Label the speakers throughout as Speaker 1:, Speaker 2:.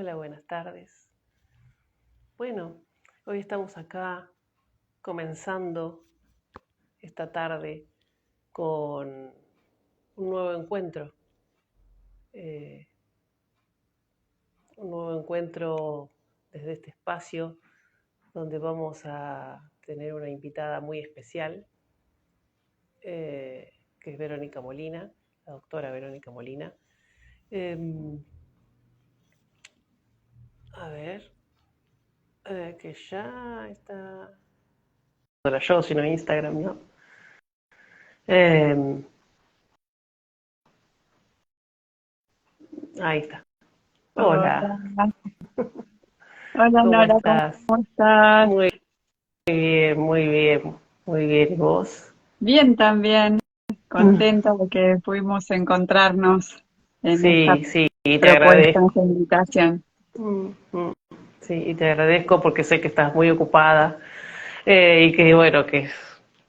Speaker 1: Hola, buenas tardes. Bueno, hoy estamos acá comenzando esta tarde con un nuevo encuentro. Un nuevo encuentro desde este espacio donde vamos a tener una invitada muy especial, que es Verónica Molina, la doctora Verónica Molina. A ver, que ya está... No era yo, sino Instagram, ¿no? Ahí está.
Speaker 2: Hola,
Speaker 1: Hola,
Speaker 2: hola
Speaker 1: ¿cómo
Speaker 2: Nora,
Speaker 1: estás?
Speaker 2: ¿cómo estás?
Speaker 1: Muy bien, muy bien, muy bien. ¿Y vos?
Speaker 2: Bien también, contenta de que pudimos encontrarnos en esta
Speaker 1: Sí, sí, y te
Speaker 2: propuesta, en esta
Speaker 1: agradezco.
Speaker 2: invitación.
Speaker 1: Mm, mm. Sí, y te agradezco porque sé que estás muy ocupada y que bueno,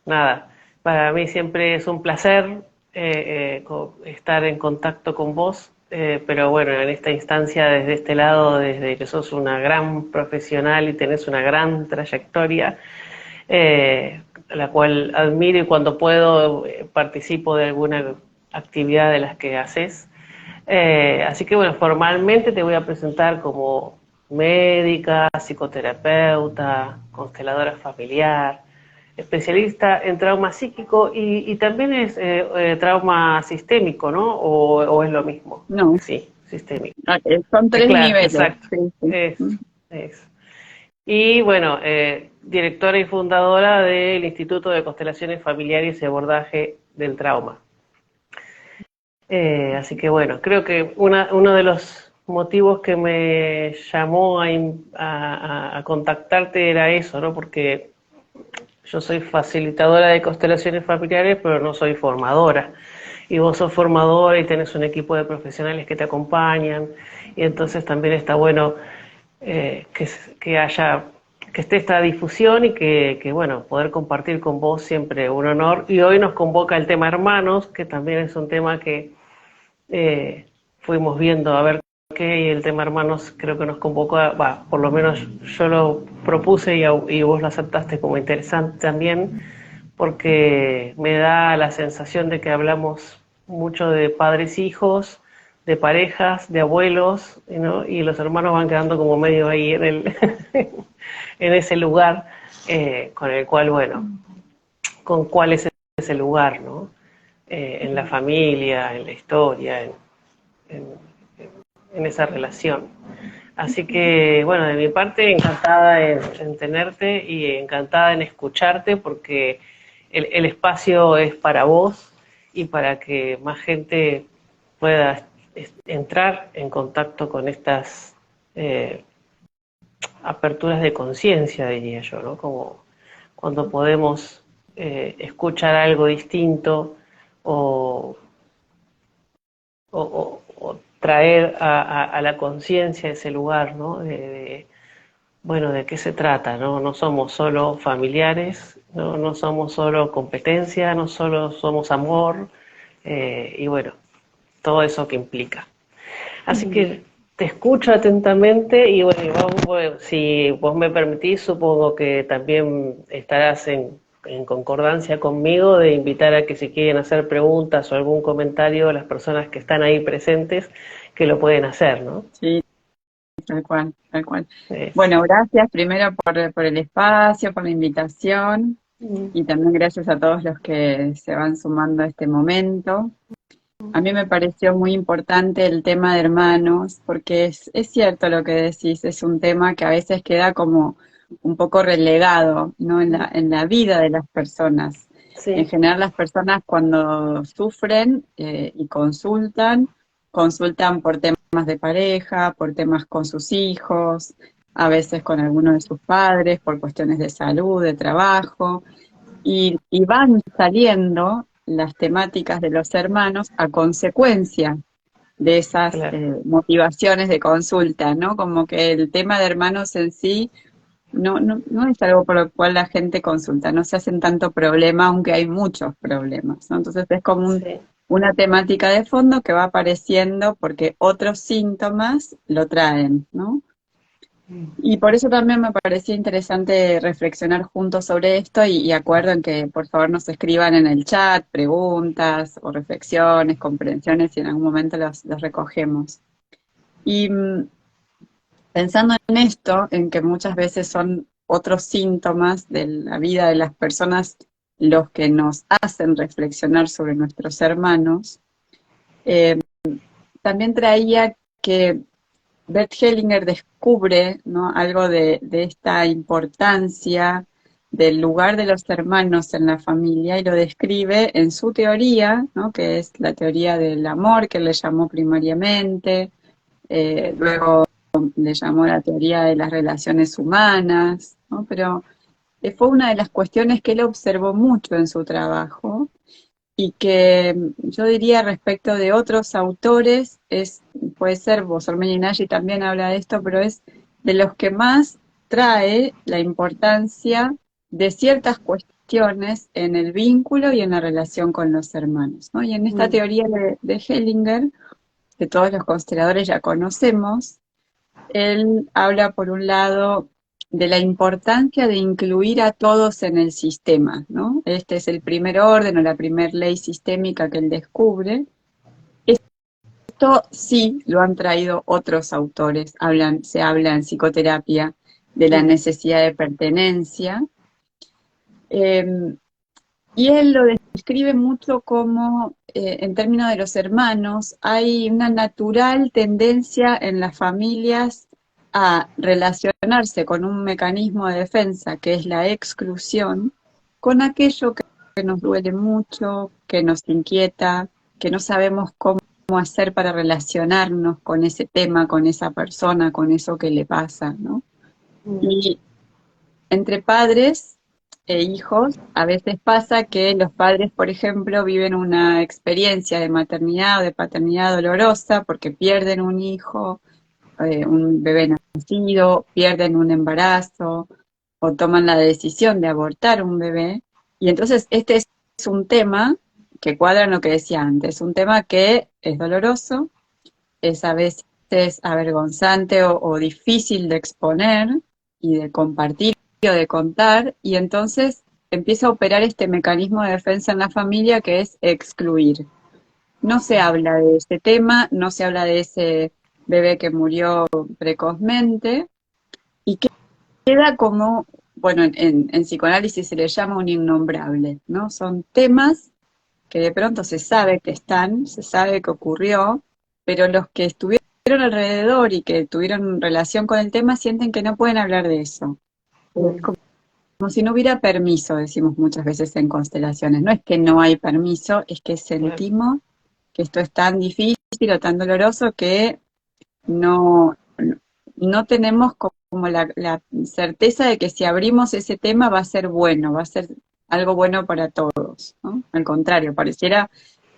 Speaker 1: nada, para mí siempre es un placer estar en contacto con vos, pero bueno, en esta instancia desde este lado, desde que sos una gran profesional y tenés una gran trayectoria, la cual admiro y cuando puedo participo de alguna actividad de las que haces. Así que bueno, formalmente te voy a presentar como médica, psicoterapeuta, consteladora familiar, especialista en trauma psíquico y también es trauma sistémico, ¿no? O es lo mismo?
Speaker 2: No,
Speaker 1: Sí, sistémico.
Speaker 2: son tres
Speaker 1: Claro,
Speaker 2: niveles.
Speaker 1: exacto.
Speaker 2: Sí, sí.
Speaker 1: Es, es. Y bueno, directora y fundadora del Instituto de Constelaciones Familiares y Abordaje del Trauma. Así que bueno, creo que uno de los motivos que me llamó a contactarte era eso, ¿no? Porque yo soy facilitadora de constelaciones familiares, pero no soy formadora. Y vos sos formadora y tenés un equipo de profesionales que te acompañan. Y entonces también está bueno que haya, que esté esta difusión y que, bueno, poder compartir con vos siempre un honor. Y hoy nos convoca el tema hermanos, que también es un tema que fuimos viendo a ver qué, y el tema hermanos creo que nos convocó, por lo menos yo lo propuse y vos lo aceptaste como interesante también, porque me da la sensación de que hablamos mucho de padres e hijos, de parejas, de abuelos, ¿no? Y los hermanos van quedando como medio ahí en ese lugar, con el cual, bueno, con cuál es ese lugar, ¿no? En la familia, en la historia, en, en esa relación. Así que, bueno, de mi parte, encantada en tenerte y encantada en escucharte porque el espacio es para vos y para que más gente pueda entrar en contacto con estas aperturas de conciencia, diría yo, ¿no? Como cuando podemos escuchar algo distinto o, o traer a la conciencia ese lugar, ¿no? Bueno, ¿de qué se trata? ¿No? No somos solo familiares, no somos solo competencia, no solo somos amor, y bueno, todo eso que implica. Así que te escucho atentamente y bueno, si vos me permitís, supongo que también estarás en concordancia conmigo de invitar a que si quieren hacer preguntas o algún comentario, las personas que están ahí presentes, que lo pueden hacer, ¿no?
Speaker 2: Sí, tal cual, tal cual.
Speaker 1: Es,
Speaker 2: Bueno, gracias primero por el espacio, por la invitación y también gracias a todos los que se van sumando a este momento. A mí me pareció muy importante el tema de hermanos, porque es cierto lo que decís, es un tema que a veces queda como un poco relegado, ¿no? En la vida de las personas. En
Speaker 1: sí,
Speaker 2: general, las personas cuando sufren y consultan por temas de pareja, por temas con sus hijos, a veces con alguno de sus padres, por cuestiones de salud, de trabajo y van saliendo las temáticas de los hermanos a consecuencia de esas
Speaker 1: claro.
Speaker 2: motivaciones de consulta, ¿no? Como que el tema de hermanos en sí no es algo por lo cual la gente consulta, no se hacen tanto problema, aunque hay muchos problemas, ¿no? Entonces es como
Speaker 1: Sí,
Speaker 2: una temática de fondo que va apareciendo porque otros síntomas lo traen, ¿no? Y por eso también me parecía interesante reflexionar juntos sobre esto y acuerdo en que por favor nos escriban en el chat preguntas o reflexiones, comprensiones y en algún momento los recogemos. Y pensando en esto, en que muchas veces son otros síntomas de la vida de las personas los que nos hacen reflexionar sobre nuestros hermanos, eh, también traía que Bert Hellinger descubre, ¿no?, algo de esta importancia del lugar de los hermanos en la familia y lo describe en su teoría, ¿no?, que es la teoría del amor, que le llamó primariamente, luego le llamó la teoría de las relaciones humanas, ¿no? Pero fue una de las cuestiones que él observó mucho en su trabajo y que yo diría respecto de otros autores, puede ser Bosormen y Nagy también habla de esto, pero es de los que más trae la importancia de ciertas cuestiones en el vínculo y en la relación con los hermanos, ¿no? Y en esta teoría de Hellinger, que todos los consteladores ya conocemos, él habla por un lado de la importancia de incluir a todos en el sistema, ¿no? Este es el primer orden o la primera ley sistémica que él descubre. Esto sí lo han traído otros autores, se habla en psicoterapia de la necesidad de pertenencia, y él lo describe mucho como, en términos de los hermanos, hay una natural tendencia en las familias a relacionarse con un mecanismo de defensa que es la exclusión, con aquello que nos duele mucho, que nos inquieta, que no sabemos cómo hacer para relacionarnos con ese tema, con esa persona, con eso que le pasa, ¿no? Y entre padres e hijos, a veces pasa que los padres, por ejemplo, viven una experiencia de maternidad o de paternidad dolorosa porque pierden un hijo, un bebé nacido, pierden un embarazo o toman la decisión de abortar un bebé. Y entonces este es un tema que cuadra en lo que decía antes, un tema que es doloroso, es a veces avergonzante o difícil de exponer y de compartir o de contar, y entonces empieza a operar este mecanismo de defensa en la familia que es excluir. No se habla de ese tema, no se habla de ese bebé que murió precozmente, y queda como, bueno, en psicoanálisis se le llama un innombrable, ¿no? Son temas que de pronto se sabe que están, se sabe que ocurrió, pero los que estuvieron alrededor y que tuvieron relación con el tema sienten que no pueden hablar de eso. Es como si no hubiera permiso, decimos muchas veces en constelaciones. No es que no hay permiso, es que sentimos que esto es tan difícil o tan doloroso que no, no tenemos como la certeza de que si abrimos ese tema va a ser bueno, va a ser algo bueno para todos, ¿no? Al contrario, pareciera,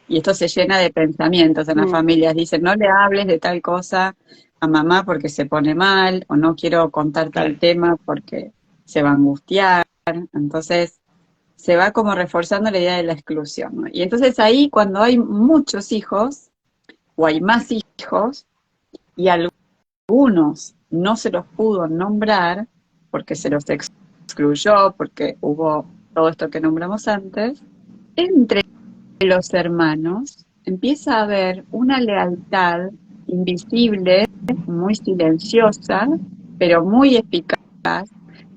Speaker 2: y esto se llena de pensamientos en las familias, dicen, no le hables de tal cosa a mamá porque se pone mal, o no quiero contar tal tema porque se va a angustiar. Entonces se va como reforzando la idea de la exclusión, ¿no? Y entonces ahí cuando hay muchos hijos, o hay más hijos, y algunos no se los pudo nombrar porque se los excluyó, porque hubo todo esto que nombramos antes, entre los hermanos empieza a haber una lealtad invisible, muy silenciosa, pero muy eficaz,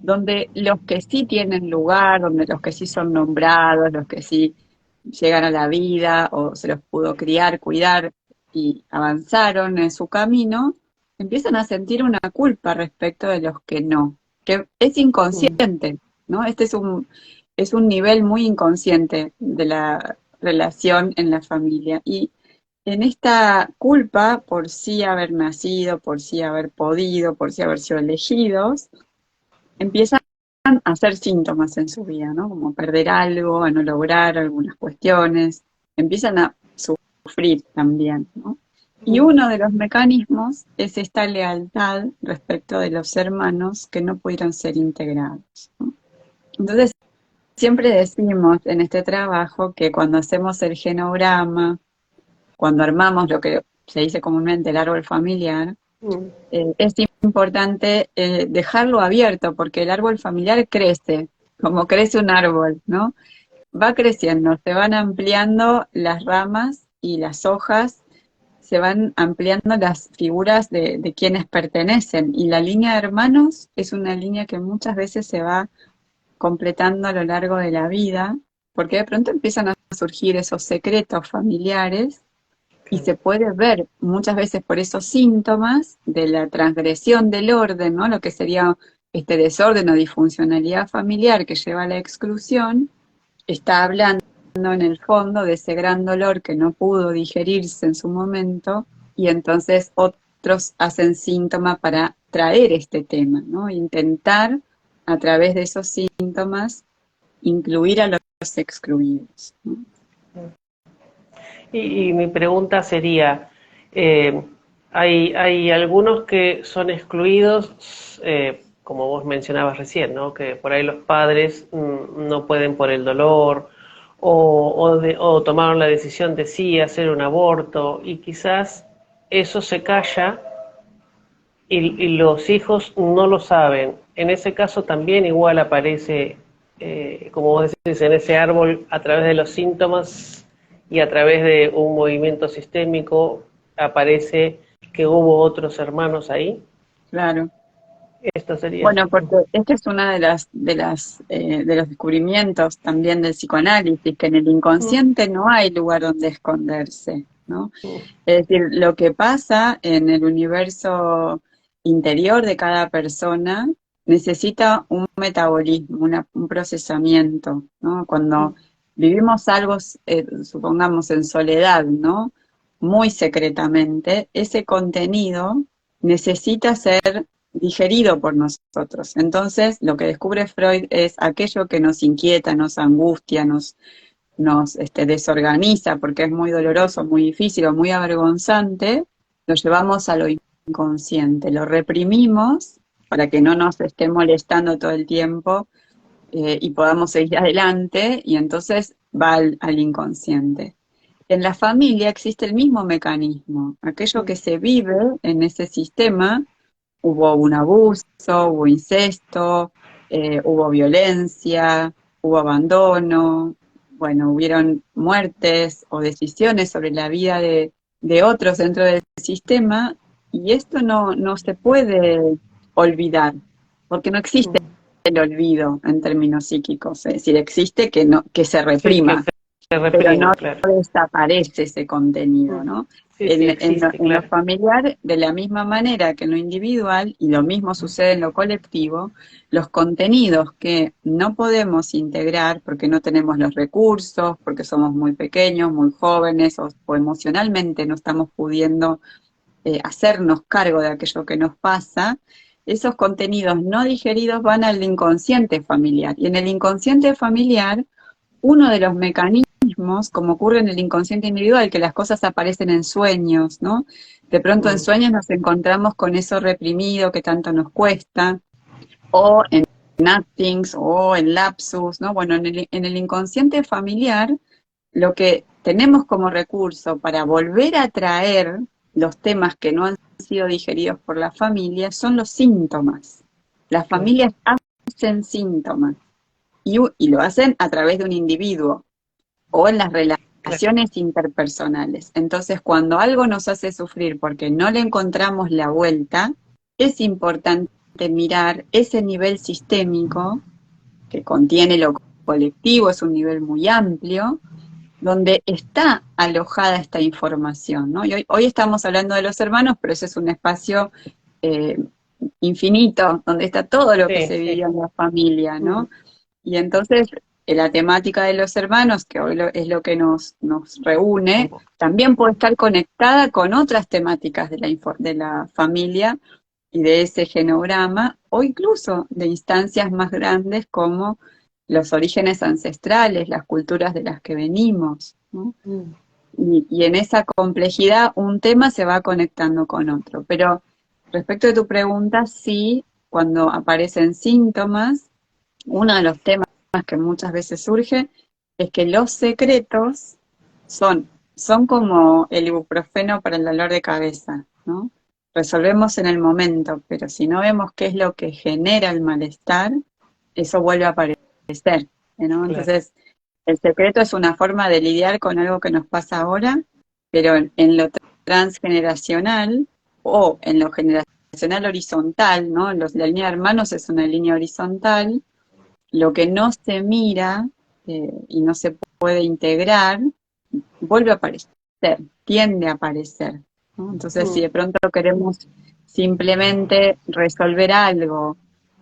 Speaker 2: donde los que sí tienen lugar, donde los que sí son nombrados, los que sí llegan a la vida o se los pudo criar, cuidar y avanzaron en su camino, empiezan a sentir una culpa respecto de los que no, que es inconsciente, ¿no? Este es un nivel muy inconsciente de la relación en la familia. Y en esta culpa por sí haber nacido, por sí haber podido, por sí haber sido elegidos, empiezan a hacer síntomas en su vida, ¿no? Como perder algo, a no lograr algunas cuestiones, empiezan a sufrir también, ¿no? Y uno de los mecanismos es esta lealtad respecto de los hermanos que no pudieron ser integrados, ¿no? Entonces, siempre decimos en este trabajo que cuando hacemos el genograma cuando armamos lo que se dice comúnmente el árbol familiar, es importante dejarlo abierto, porque el árbol familiar crece, como crece un árbol, ¿no? Va creciendo, se van ampliando las ramas y las hojas, se van ampliando las figuras de quienes pertenecen, y la línea de hermanos es una línea que muchas veces se va completando a lo largo de la vida, porque de pronto empiezan a surgir esos secretos familiares y se puede ver muchas veces por esos síntomas de la transgresión del orden, ¿no? Lo que sería este desorden o disfuncionalidad familiar que lleva a la exclusión, está hablando en el fondo de ese gran dolor que no pudo digerirse en su momento, y entonces otros hacen síntoma para traer este tema, ¿no? Intentar a través de esos síntomas incluir a los excluidos, ¿no?
Speaker 1: Y mi pregunta sería, hay algunos que son excluidos, como vos mencionabas recién, ¿no? Que por ahí los padres no pueden por el dolor o tomaron la decisión de sí hacer un aborto y quizás eso se calla y los hijos no lo saben. En ese caso también igual aparece, como vos decís, en ese árbol a través de los síntomas y a través de un movimiento sistémico aparece que hubo otros hermanos ahí.
Speaker 2: Claro.
Speaker 1: Esto sería.
Speaker 2: Bueno, porque esta es una de los descubrimientos también del psicoanálisis, que en el inconsciente no hay lugar donde esconderse, ¿no? Es decir, lo que pasa en el universo interior de cada persona necesita un metabolismo, un procesamiento, ¿no? Cuando vivimos algo, supongamos en soledad, ¿no? Muy secretamente, ese contenido necesita ser digerido por nosotros. Entonces, lo que descubre Freud es aquello que nos inquieta, nos angustia, nos desorganiza, porque es muy doloroso, muy difícil o muy avergonzante, lo llevamos a lo inconsciente, lo reprimimos para que no nos esté molestando todo el tiempo, y podamos seguir adelante, y entonces va al inconsciente. En la familia existe el mismo mecanismo, aquello que se vive en ese sistema. Hubo un abuso, hubo incesto, hubo violencia, hubo abandono, bueno, hubieron muertes o decisiones sobre la vida de otros dentro del sistema, y esto no se puede olvidar, porque no existe el olvido en términos psíquicos, es decir, existe que se
Speaker 1: Sí, que
Speaker 2: reprima,
Speaker 1: se
Speaker 2: pero no
Speaker 1: reprima, claro.
Speaker 2: desaparece ese contenido, ¿no?
Speaker 1: Sí, sí, existe,
Speaker 2: En lo
Speaker 1: claro.
Speaker 2: familiar, de la misma manera que en lo individual, y lo mismo sucede en lo colectivo, los contenidos que no podemos integrar porque no tenemos los recursos, porque somos muy pequeños, muy jóvenes, o emocionalmente no estamos pudiendo hacernos cargo de aquello que nos pasa, esos contenidos no digeridos van al inconsciente familiar. Y en el inconsciente familiar, uno de los mecanismos, como ocurre en el inconsciente individual, que las cosas aparecen en sueños, ¿no? De pronto en sueños nos encontramos con eso reprimido que tanto nos cuesta, o en nappings, o en lapsus, ¿no? Bueno, en el inconsciente familiar, lo que tenemos como recurso para volver a traer los temas que no han sido digeridos por la familia son los síntomas. Las familias hacen síntomas, y lo hacen a través de un individuo o en las relaciones interpersonales. Entonces, cuando algo nos hace sufrir porque no le encontramos la vuelta, es importante mirar ese nivel sistémico que contiene lo colectivo, es un nivel muy amplio, donde está alojada esta información, ¿no? Y hoy estamos hablando de los hermanos, pero ese es un espacio eh, infinito, donde está todo lo que
Speaker 1: Sí,
Speaker 2: se
Speaker 1: sí.
Speaker 2: vivió en la familia, ¿no? Y entonces la temática de los hermanos, que hoy es lo que nos reúne, también puede estar conectada con otras temáticas de la familia y de ese genograma, o incluso de instancias más grandes como los orígenes ancestrales, las culturas de las que venimos, ¿no? Y en esa complejidad un tema se va conectando con otro. Pero respecto de tu pregunta, sí, cuando aparecen síntomas, uno de los temas que muchas veces surge es que los secretos son son como el ibuprofeno para el dolor de cabeza, ¿no? Resolvemos en el momento, pero si no vemos qué es lo que genera el malestar, eso vuelve a aparecer, ¿no?
Speaker 1: claro.
Speaker 2: Entonces, el secreto es una forma de lidiar con algo que nos pasa ahora, pero en lo transgeneracional o en lo generacional horizontal, ¿no? La línea de hermanos es una línea horizontal, lo que no se mira y no se puede integrar, vuelve a aparecer, tiende a aparecer, ¿no? Entonces, si
Speaker 1: Mm,
Speaker 2: de pronto queremos simplemente resolver algo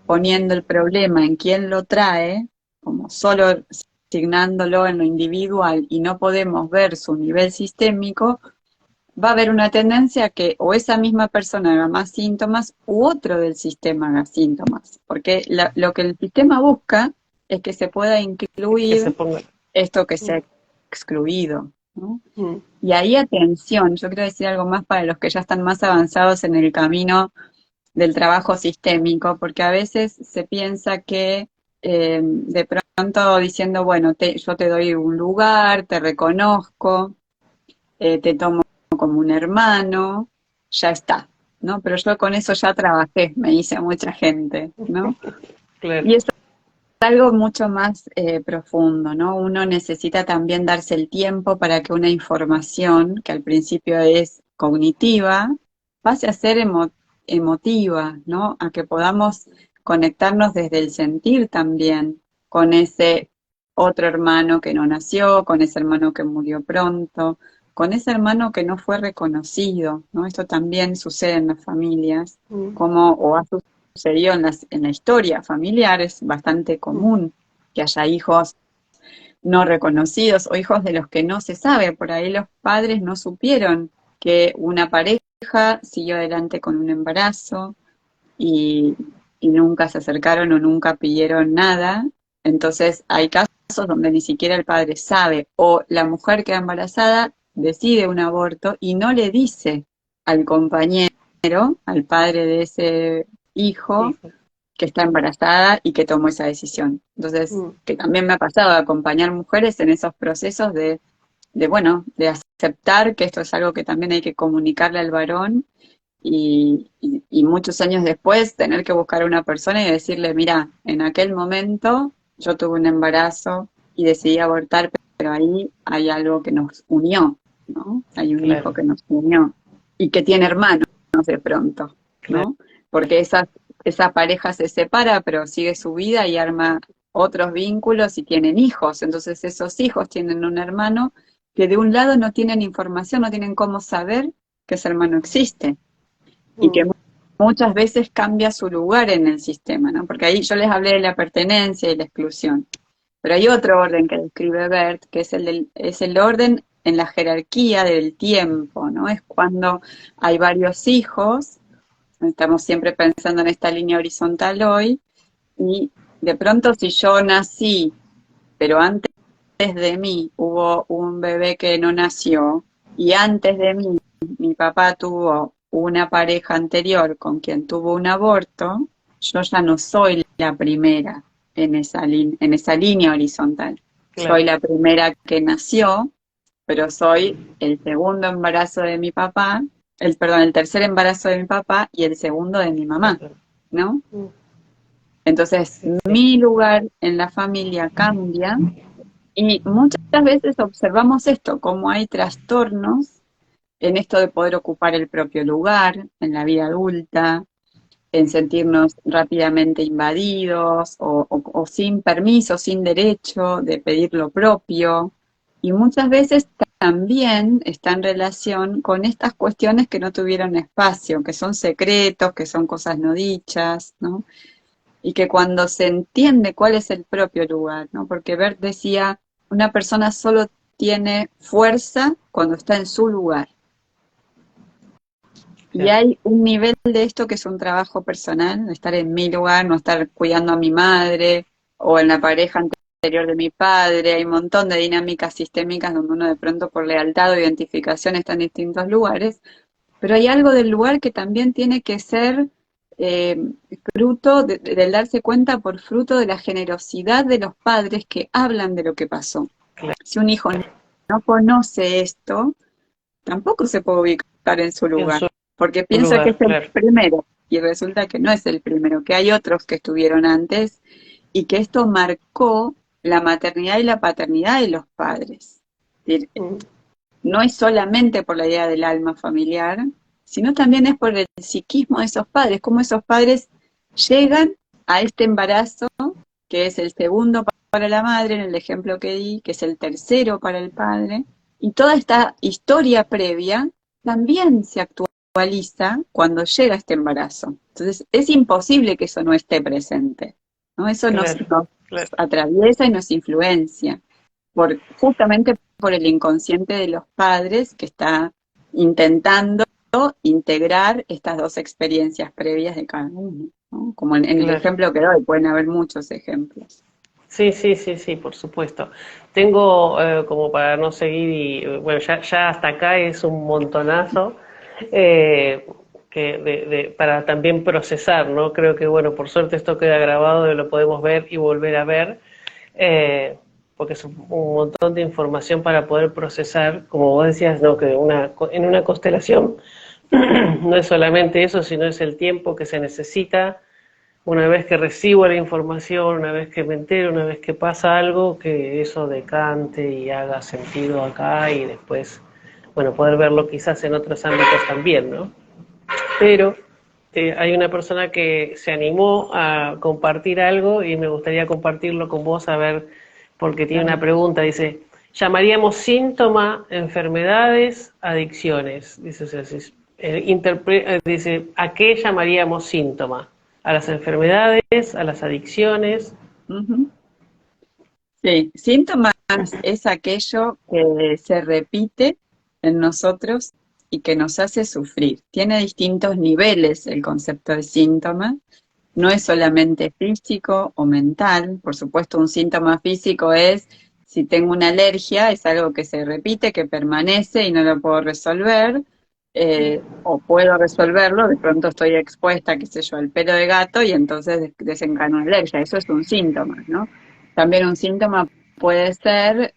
Speaker 2: poniendo el problema en quién lo trae, como solo asignándolo en lo individual y no podemos ver su nivel sistémico, va a haber una tendencia a que o esa misma persona haga más síntomas u otro del sistema haga síntomas, porque lo que el sistema busca es que se pueda
Speaker 1: que se
Speaker 2: incluir
Speaker 1: ponga.
Speaker 2: esto que se
Speaker 1: Mm,
Speaker 2: ha excluido, ¿no?
Speaker 1: mm,
Speaker 2: Y ahí atención, yo quiero decir algo más para los que ya están más avanzados en el camino del trabajo sistémico, porque a veces se piensa que de pronto diciendo, bueno, yo te doy un lugar, te reconozco, te tomo como un hermano, ya está, ¿no? Pero yo con eso ya trabajé, me dice mucha gente, ¿no?
Speaker 1: claro.
Speaker 2: Y es algo mucho más profundo, ¿no? Uno necesita también darse el tiempo para que una información, que al principio es cognitiva, pase a ser emotiva, ¿no? A que podamos conectarnos desde el sentir también con ese otro hermano que no nació, con ese hermano que murió pronto, con ese hermano que no fue reconocido, ¿no? Esto también sucede en las familias,
Speaker 1: Mm,
Speaker 2: como o ha sucedió en la historia familiar, es bastante
Speaker 1: mm,
Speaker 2: común que haya hijos no reconocidos o hijos de los que no se sabe. Por ahí los padres no supieron que una pareja siguió adelante con un embarazo y, y nunca se acercaron o nunca pidieron nada. Entonces hay casos donde ni siquiera el padre sabe o la mujer queda embarazada, decide un aborto y no le dice al compañero, al padre de ese hijo,
Speaker 1: hijo.
Speaker 2: que está embarazada y que tomó esa decisión. Entonces,
Speaker 1: Mm,
Speaker 2: que también me ha pasado de acompañar mujeres en esos procesos bueno, de aceptar que esto es algo que también hay que comunicarle al varón y muchos años después tener que buscar a una persona y decirle, mira, en aquel momento yo tuve un embarazo y decidí abortar, pero ahí hay algo que nos unió, ¿no? Hay un
Speaker 1: claro,
Speaker 2: hijo que nos unió y que tiene hermanos de pronto,
Speaker 1: claro.
Speaker 2: ¿no? Porque esa pareja se separa, pero sigue su vida y arma otros vínculos y tienen hijos. Entonces esos hijos tienen un hermano que de un lado no tienen información, no tienen cómo saber que ese hermano existe y que
Speaker 1: Mm,
Speaker 2: muchas veces cambia su lugar en el sistema, ¿no? Porque ahí yo les hablé de la pertenencia y la exclusión, pero hay otro orden que describe Bert, que es el orden en la jerarquía del tiempo, ¿no? Es cuando hay varios hijos, estamos siempre pensando en esta línea horizontal hoy, y de pronto si yo nací, pero antes de mí hubo un bebé que no nació, y antes de mí mi papá tuvo una pareja anterior con quien tuvo un aborto, yo ya no soy la primera en esa línea horizontal.
Speaker 1: claro.
Speaker 2: Soy la primera que nació, pero soy el segundo embarazo de mi papá, el tercer embarazo de mi papá y el segundo de mi mamá, ¿no?
Speaker 1: Mm,
Speaker 2: Entonces,
Speaker 1: sí, sí.
Speaker 2: mi lugar en la familia cambia y muchas veces observamos esto, como hay trastornos en esto de poder ocupar el propio lugar en la vida adulta, en sentirnos rápidamente invadidos o sin permiso, sin derecho de pedir lo propio. Y muchas veces también está en relación con estas cuestiones que no tuvieron espacio, que son secretos, que son cosas no dichas, ¿no? Y que cuando se entiende cuál es el propio lugar, ¿no? Porque Bert decía, una persona solo tiene fuerza cuando está en su lugar. Y
Speaker 1: Claro.
Speaker 2: hay un nivel de esto que es un trabajo personal, de estar en mi lugar, no estar cuidando a mi madre o en la pareja anterior de mi padre. Hay un montón de dinámicas sistémicas donde uno de pronto por lealtad o identificación está en distintos lugares, pero hay algo del lugar que también tiene que ser eh, fruto del darse cuenta por fruto de la generosidad de los padres que hablan de lo que pasó.
Speaker 1: Claro.
Speaker 2: Si un hijo no conoce esto, tampoco se puede ubicar en su
Speaker 1: En
Speaker 2: lugar,
Speaker 1: su
Speaker 2: porque piensa que es
Speaker 1: lugar,
Speaker 2: el
Speaker 1: claro,
Speaker 2: primero, y resulta que no es el primero, que hay otros que estuvieron antes, y que esto marcó la maternidad y la paternidad de los padres. Es decir,
Speaker 1: mm,
Speaker 2: no es solamente por la idea del alma familiar, sino también es por el psiquismo de esos padres, cómo esos padres llegan a este embarazo, que es el segundo para la madre, en el ejemplo que di, que es el tercero para el padre, y toda esta historia previa también se actualiza cuando llega este embarazo. Entonces, es imposible que eso no esté presente, ¿no? Eso
Speaker 1: claro,
Speaker 2: nos
Speaker 1: claro,
Speaker 2: atraviesa y nos influencia justamente por el inconsciente de los padres que está intentando integrar estas dos experiencias previas de cada uno, ¿no? Como en el
Speaker 1: claro.
Speaker 2: ejemplo que doy, pueden haber muchos ejemplos.
Speaker 1: Sí, sí, sí, sí, por supuesto. Tengo, como para no seguir, y bueno, ya hasta acá es un montonazo, eh, para también procesar, ¿no? Creo que, bueno, por suerte esto queda grabado y lo podemos ver y volver a ver, porque es un montón de información para poder procesar, como vos decías, ¿no? Que en una constelación no es solamente eso, sino es el tiempo que se necesita una vez que recibo la información, una vez que me entero, una vez que pasa algo, que eso decante y haga sentido acá y después, bueno, poder verlo quizás en otros ámbitos también, ¿no? Pero hay una persona que se animó a compartir algo y me gustaría compartirlo con vos, a ver, porque tiene una
Speaker 2: Claro.
Speaker 1: pregunta, dice, llamaríamos síntoma, enfermedades, adicciones, dice, o sea, dice, ¿a qué llamaríamos síntoma? ¿A las enfermedades, a las adicciones?
Speaker 2: Ujú. Sí, síntomas es aquello que se repite en nosotros y que nos hace sufrir. Tiene distintos niveles el concepto de síntoma. No es solamente físico o mental. Por supuesto, un síntoma físico es si tengo una alergia, es algo que se repite, que permanece y no lo puedo resolver. O puedo resolverlo, de pronto estoy expuesta, qué sé yo, al pelo de gato y entonces desencadeno una alergia. Eso es un síntoma, ¿no? También un síntoma puede ser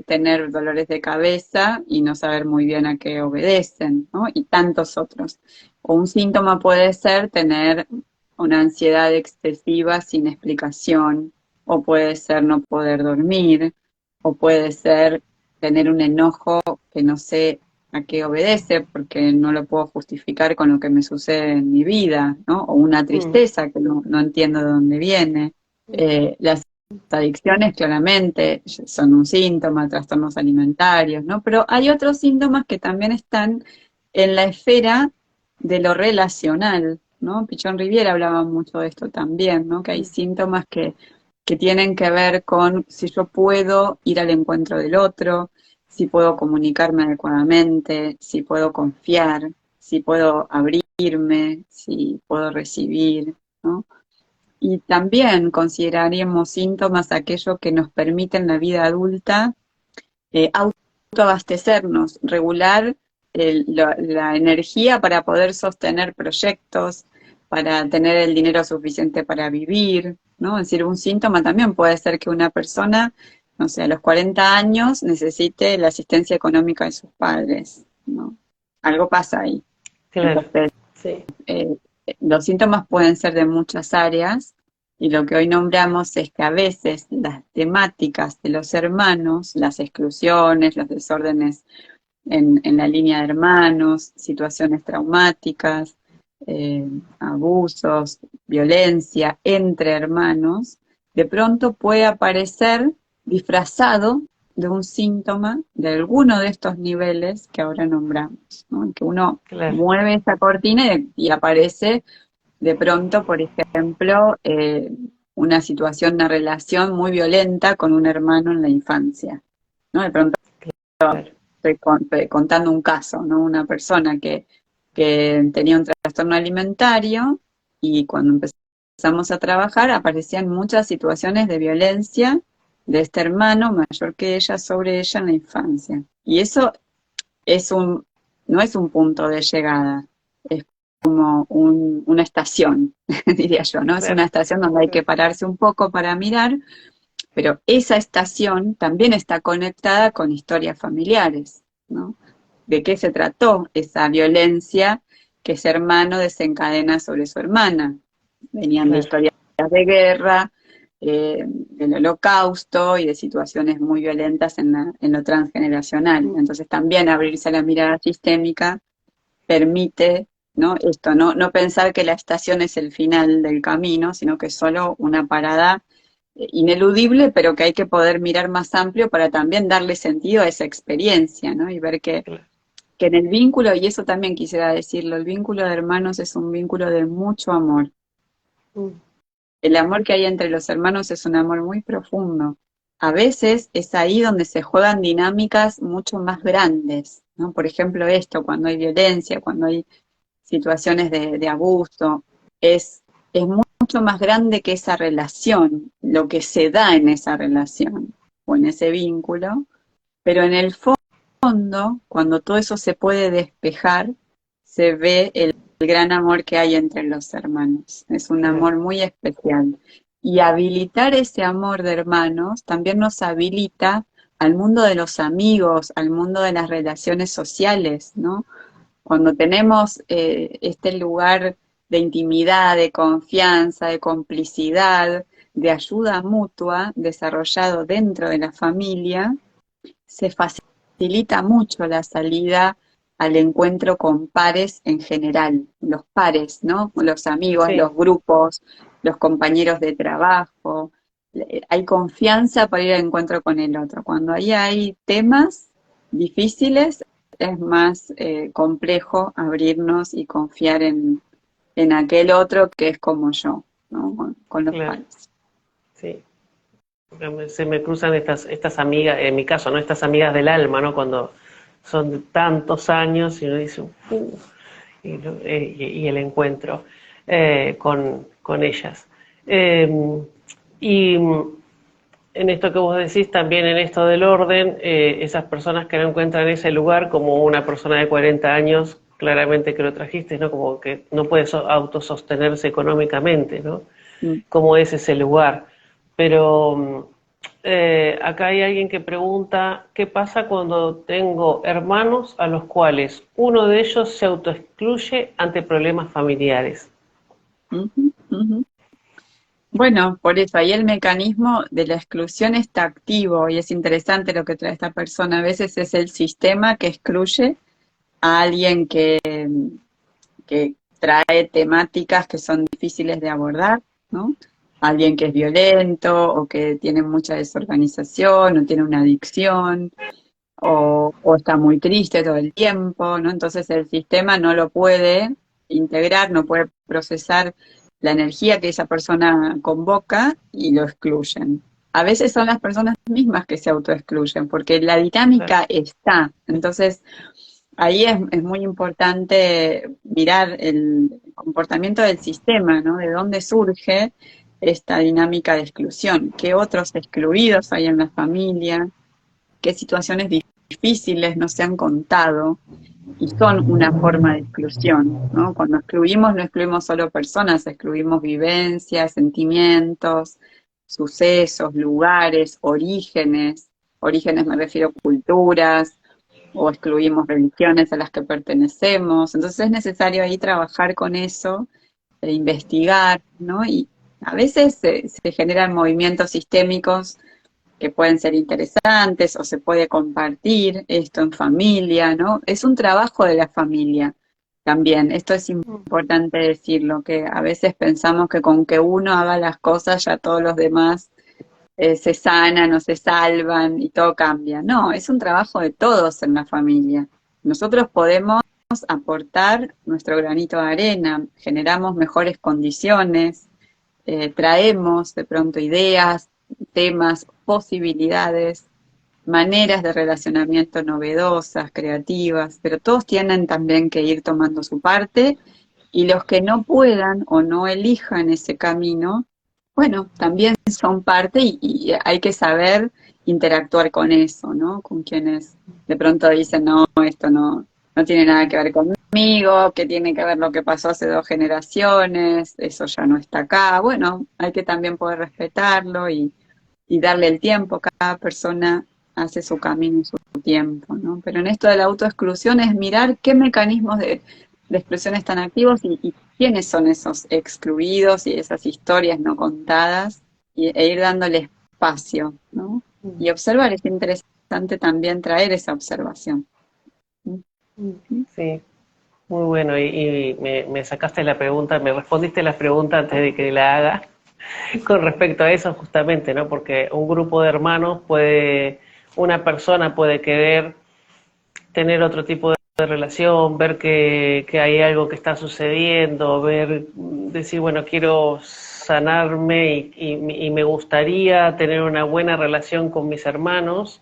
Speaker 2: tener dolores de cabeza y no saber muy bien a qué obedecen, ¿no? Y tantos otros. O un síntoma puede ser tener una ansiedad excesiva sin explicación, o puede ser no poder dormir, o puede ser tener un enojo que no sé a qué obedece porque no lo puedo justificar con lo que me sucede en mi vida, ¿no? O una
Speaker 1: Mm,
Speaker 2: tristeza que no entiendo de dónde viene. Las adicciones claramente son un síntoma, trastornos alimentarios, ¿no? Pero hay otros síntomas que también están en la esfera de lo relacional, ¿no? Pichón Riviera hablaba mucho de esto también, ¿no? Que hay síntomas que tienen que ver con si yo puedo ir al encuentro del otro, si puedo comunicarme adecuadamente, si puedo confiar, si puedo abrirme, si puedo recibir, ¿no? Y también consideraríamos síntomas aquellos que nos permiten la vida adulta autoabastecernos, regular la energía para poder sostener proyectos, para tener el dinero suficiente para vivir, ¿no? Es decir, un síntoma también puede ser que una persona, no sé, a los 40 años necesite la asistencia económica de sus padres, ¿no? Algo pasa ahí.
Speaker 1: claro,
Speaker 2: Entonces,
Speaker 1: sí,
Speaker 2: eh, los síntomas pueden ser de muchas áreas y lo que hoy nombramos es que a veces las temáticas de los hermanos, las exclusiones, los desórdenes en la línea de hermanos, situaciones traumáticas, abusos, violencia entre hermanos, de pronto puede aparecer disfrazado de un síntoma de alguno de estos niveles que ahora nombramos, ¿no? Que uno
Speaker 1: claro.
Speaker 2: mueve esa cortina y aparece de pronto, por ejemplo, una situación, una relación muy violenta con un hermano en la infancia, ¿no? De pronto
Speaker 1: Claro.
Speaker 2: estoy contando un caso, ¿no? Una persona que tenía un trastorno alimentario y cuando empezamos a trabajar aparecían muchas situaciones de violencia de este hermano mayor que ella sobre ella en la infancia. Y eso es no es un punto de llegada, es como una estación, diría yo, ¿no? Es una
Speaker 1: Claro,
Speaker 2: estación donde hay que pararse un poco para mirar, pero esa estación también está conectada con historias familiares, ¿no? ¿De qué se trató esa violencia que ese hermano desencadena sobre su hermana? Venían de
Speaker 1: claro.
Speaker 2: historias de guerra, del holocausto y de situaciones muy violentas en lo transgeneracional. Entonces también abrirse a la mirada sistémica permite, ¿no? Esto, no pensar que la estación es el final del camino, sino que es solo una parada ineludible, pero que hay que poder mirar más amplio para también darle sentido a esa experiencia, ¿no? Y ver
Speaker 1: Claro.
Speaker 2: que en el vínculo, y eso también quisiera decirlo, el vínculo de hermanos es un vínculo de mucho amor.
Speaker 1: Mm,
Speaker 2: El amor que hay entre los hermanos es un amor muy profundo. A veces es ahí donde se juegan dinámicas mucho más grandes, ¿no? Por ejemplo, esto, cuando hay violencia, cuando hay situaciones de abuso, es mucho más grande que esa relación, lo que se da en esa relación o en ese vínculo, pero en el fondo, cuando todo eso se puede despejar, se ve el gran amor que hay entre los hermanos. Es un
Speaker 1: claro.
Speaker 2: amor muy especial. Y habilitar ese amor de hermanos también nos habilita al mundo de los amigos, al mundo de las relaciones sociales, ¿no? Cuando tenemos este lugar de intimidad, de confianza, de complicidad, de ayuda mutua desarrollado dentro de la familia, se facilita mucho la salida al encuentro con pares en general, los pares, ¿no? Los amigos,
Speaker 1: Sí,
Speaker 2: los grupos, los compañeros de trabajo. Hay confianza para ir al encuentro con el otro. Cuando ahí hay temas difíciles, es más complejo abrirnos y confiar en aquel otro que es como yo, ¿no? Con los
Speaker 1: claro.
Speaker 2: pares.
Speaker 1: Sí. Se me cruzan estas amigas, en mi caso, ¿no? Estas amigas del alma, ¿no? Cuando son de tantos años y uno dice, y el encuentro con ellas. Y en esto que vos decís, también en esto del orden, esas personas que no encuentran ese lugar, como una persona de 40 años, claramente que lo trajiste, ¿no? Como que no puede autosostenerse económicamente, ¿no?
Speaker 2: Mm.
Speaker 1: Cómo es ese lugar. Pero acá hay alguien que pregunta, ¿qué pasa cuando tengo hermanos a los cuales uno de ellos se autoexcluye ante problemas familiares?
Speaker 2: Ujú, ujú. Bueno, por eso ahí el mecanismo de la exclusión está activo y es interesante lo que trae esta persona. A veces es el sistema que excluye a alguien que trae temáticas que son difíciles de abordar, ¿no? Alguien que es violento o que tiene mucha desorganización o tiene una adicción o está muy triste todo el tiempo, ¿no? Entonces el sistema no lo puede integrar, no puede procesar la energía que esa persona convoca y lo excluyen. A veces son las personas mismas que se autoexcluyen, porque la
Speaker 1: Claro,
Speaker 2: dinámica está. Entonces, ahí es muy importante mirar el comportamiento del sistema, ¿no? De dónde surge esta dinámica de exclusión, qué otros excluidos hay en la familia, qué situaciones difíciles no se han contado y son una forma de exclusión, ¿no? Cuando excluimos, no excluimos solo personas, excluimos vivencias, sentimientos, sucesos, lugares, orígenes. Orígenes me refiero a culturas, o excluimos religiones a las que pertenecemos. Entonces es necesario ahí trabajar con eso, investigar, ¿no? Y a veces se generan movimientos sistémicos que pueden ser interesantes o se puede compartir esto en familia, ¿no? Es un trabajo de la familia también. Esto es importante decirlo, que a veces pensamos que con que uno haga las cosas ya todos los demás se sanan o se salvan y todo cambia. No, es un trabajo de todos en la familia. Nosotros podemos aportar nuestro granito de arena, generamos mejores condiciones, traemos de pronto ideas, temas, posibilidades, maneras de relacionamiento novedosas, creativas, pero todos tienen también que ir tomando su parte y los que no puedan o no elijan ese camino, bueno, también son parte y hay que saber interactuar con eso, ¿no? Con quienes de pronto dicen, no, esto no tiene nada que ver conmigo, que tiene que ver lo que pasó hace 2 generaciones, eso ya no está acá. Bueno, hay que también poder respetarlo y darle el tiempo. Cada persona hace su camino y su tiempo, ¿no? Pero en esto de la autoexclusión es mirar qué mecanismos de exclusión están activos y quiénes son esos excluidos y esas historias no contadas e ir dándole espacio, ¿no? Y observar, es interesante también traer esa observación.
Speaker 1: Sí, muy bueno. Y me sacaste la pregunta, me respondiste la pregunta antes de que la haga, con respecto a eso justamente, ¿no? Porque un grupo de hermanos puede, una persona puede querer tener otro tipo de relación, ver que hay algo que está sucediendo, ver, decir, bueno, quiero sanarme y me gustaría tener una buena relación con mis hermanos,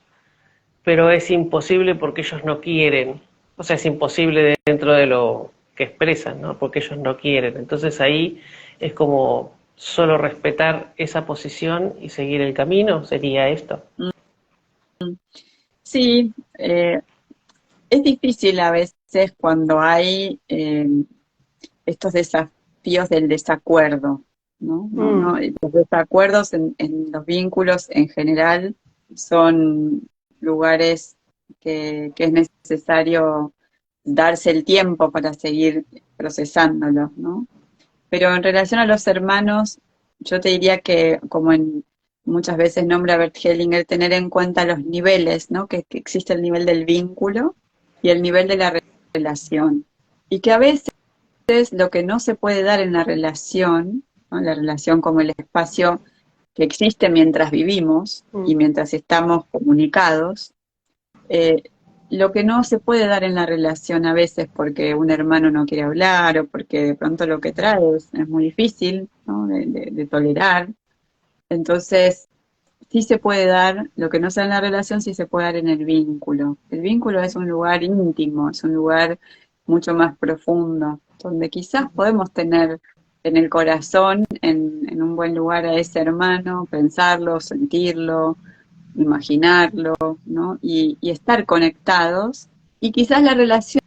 Speaker 1: pero es imposible porque ellos no quieren. O sea, es imposible dentro de lo que expresan, ¿no? Porque ellos no quieren. Entonces ahí es como solo respetar esa posición y seguir el camino, sería esto.
Speaker 2: Sí, es difícil a veces cuando hay estos desafíos del desacuerdo, ¿no?
Speaker 1: Mm,
Speaker 2: Los desacuerdos en los vínculos en general son lugares que es necesario darse el tiempo para seguir procesándolos, ¿no? Pero en relación a los hermanos, yo te diría que, como muchas veces nombra Bert Hellinger, tener en cuenta los niveles, ¿no? Que existe el nivel del vínculo y el nivel de la relación. Y que a veces lo que no se puede dar en la relación, ¿no? La relación como el espacio que existe mientras vivimos
Speaker 1: mm,
Speaker 2: y mientras estamos comunicados, eh, lo que no se puede dar en la relación a veces porque un hermano no quiere hablar o porque de pronto lo que trae es muy difícil, ¿no? de tolerar. Entonces, sí se puede dar, lo que no se da en la relación sí se puede dar en el vínculo. El vínculo es un lugar íntimo, es un lugar mucho más profundo, donde quizás podemos tener en el corazón, en un buen lugar a ese hermano, pensarlo, sentirlo, imaginarlo, ¿no? Y estar conectados. Y quizás la relación,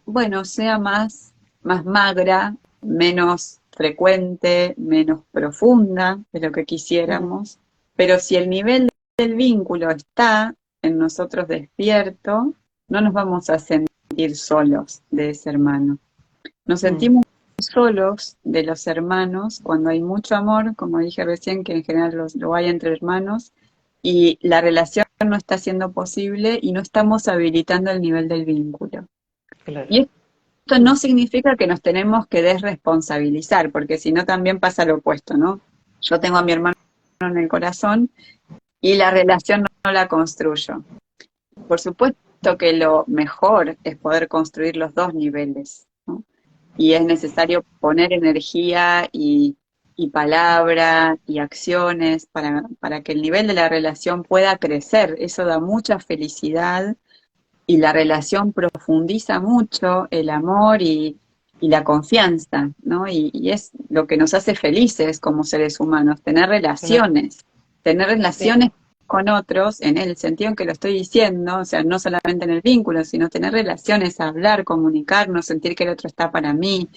Speaker 2: bueno, sea más magra, menos frecuente, menos profunda de lo que
Speaker 1: mm,
Speaker 2: quisiéramos. Pero si el nivel del vínculo está en nosotros despierto, no nos vamos a sentir solos de ese hermano. Nos
Speaker 1: mm,
Speaker 2: sentimos solos de los hermanos cuando hay mucho amor, como dije recién, que en general lo hay entre hermanos, y la relación no está siendo posible y no estamos habilitando el nivel del vínculo.
Speaker 1: claro.
Speaker 2: Y esto no significa que nos tenemos que desresponsabilizar, porque si no también pasa lo opuesto, ¿no? Yo tengo a mi hermano en el corazón y la relación no la construyo. Por supuesto que lo mejor es poder construir los dos niveles, ¿no? Y es necesario poner energía y palabra y acciones para que el nivel de la relación pueda crecer. Eso da mucha felicidad y la relación profundiza mucho el amor y la confianza, ¿no? Y es lo que nos hace felices como seres humanos,
Speaker 1: Claro.
Speaker 2: tener
Speaker 1: Sí,
Speaker 2: relaciones con otros, en el sentido en que lo estoy diciendo, o sea, no solamente en el vínculo, sino tener relaciones, hablar, comunicarnos, sentir que el otro está para mí,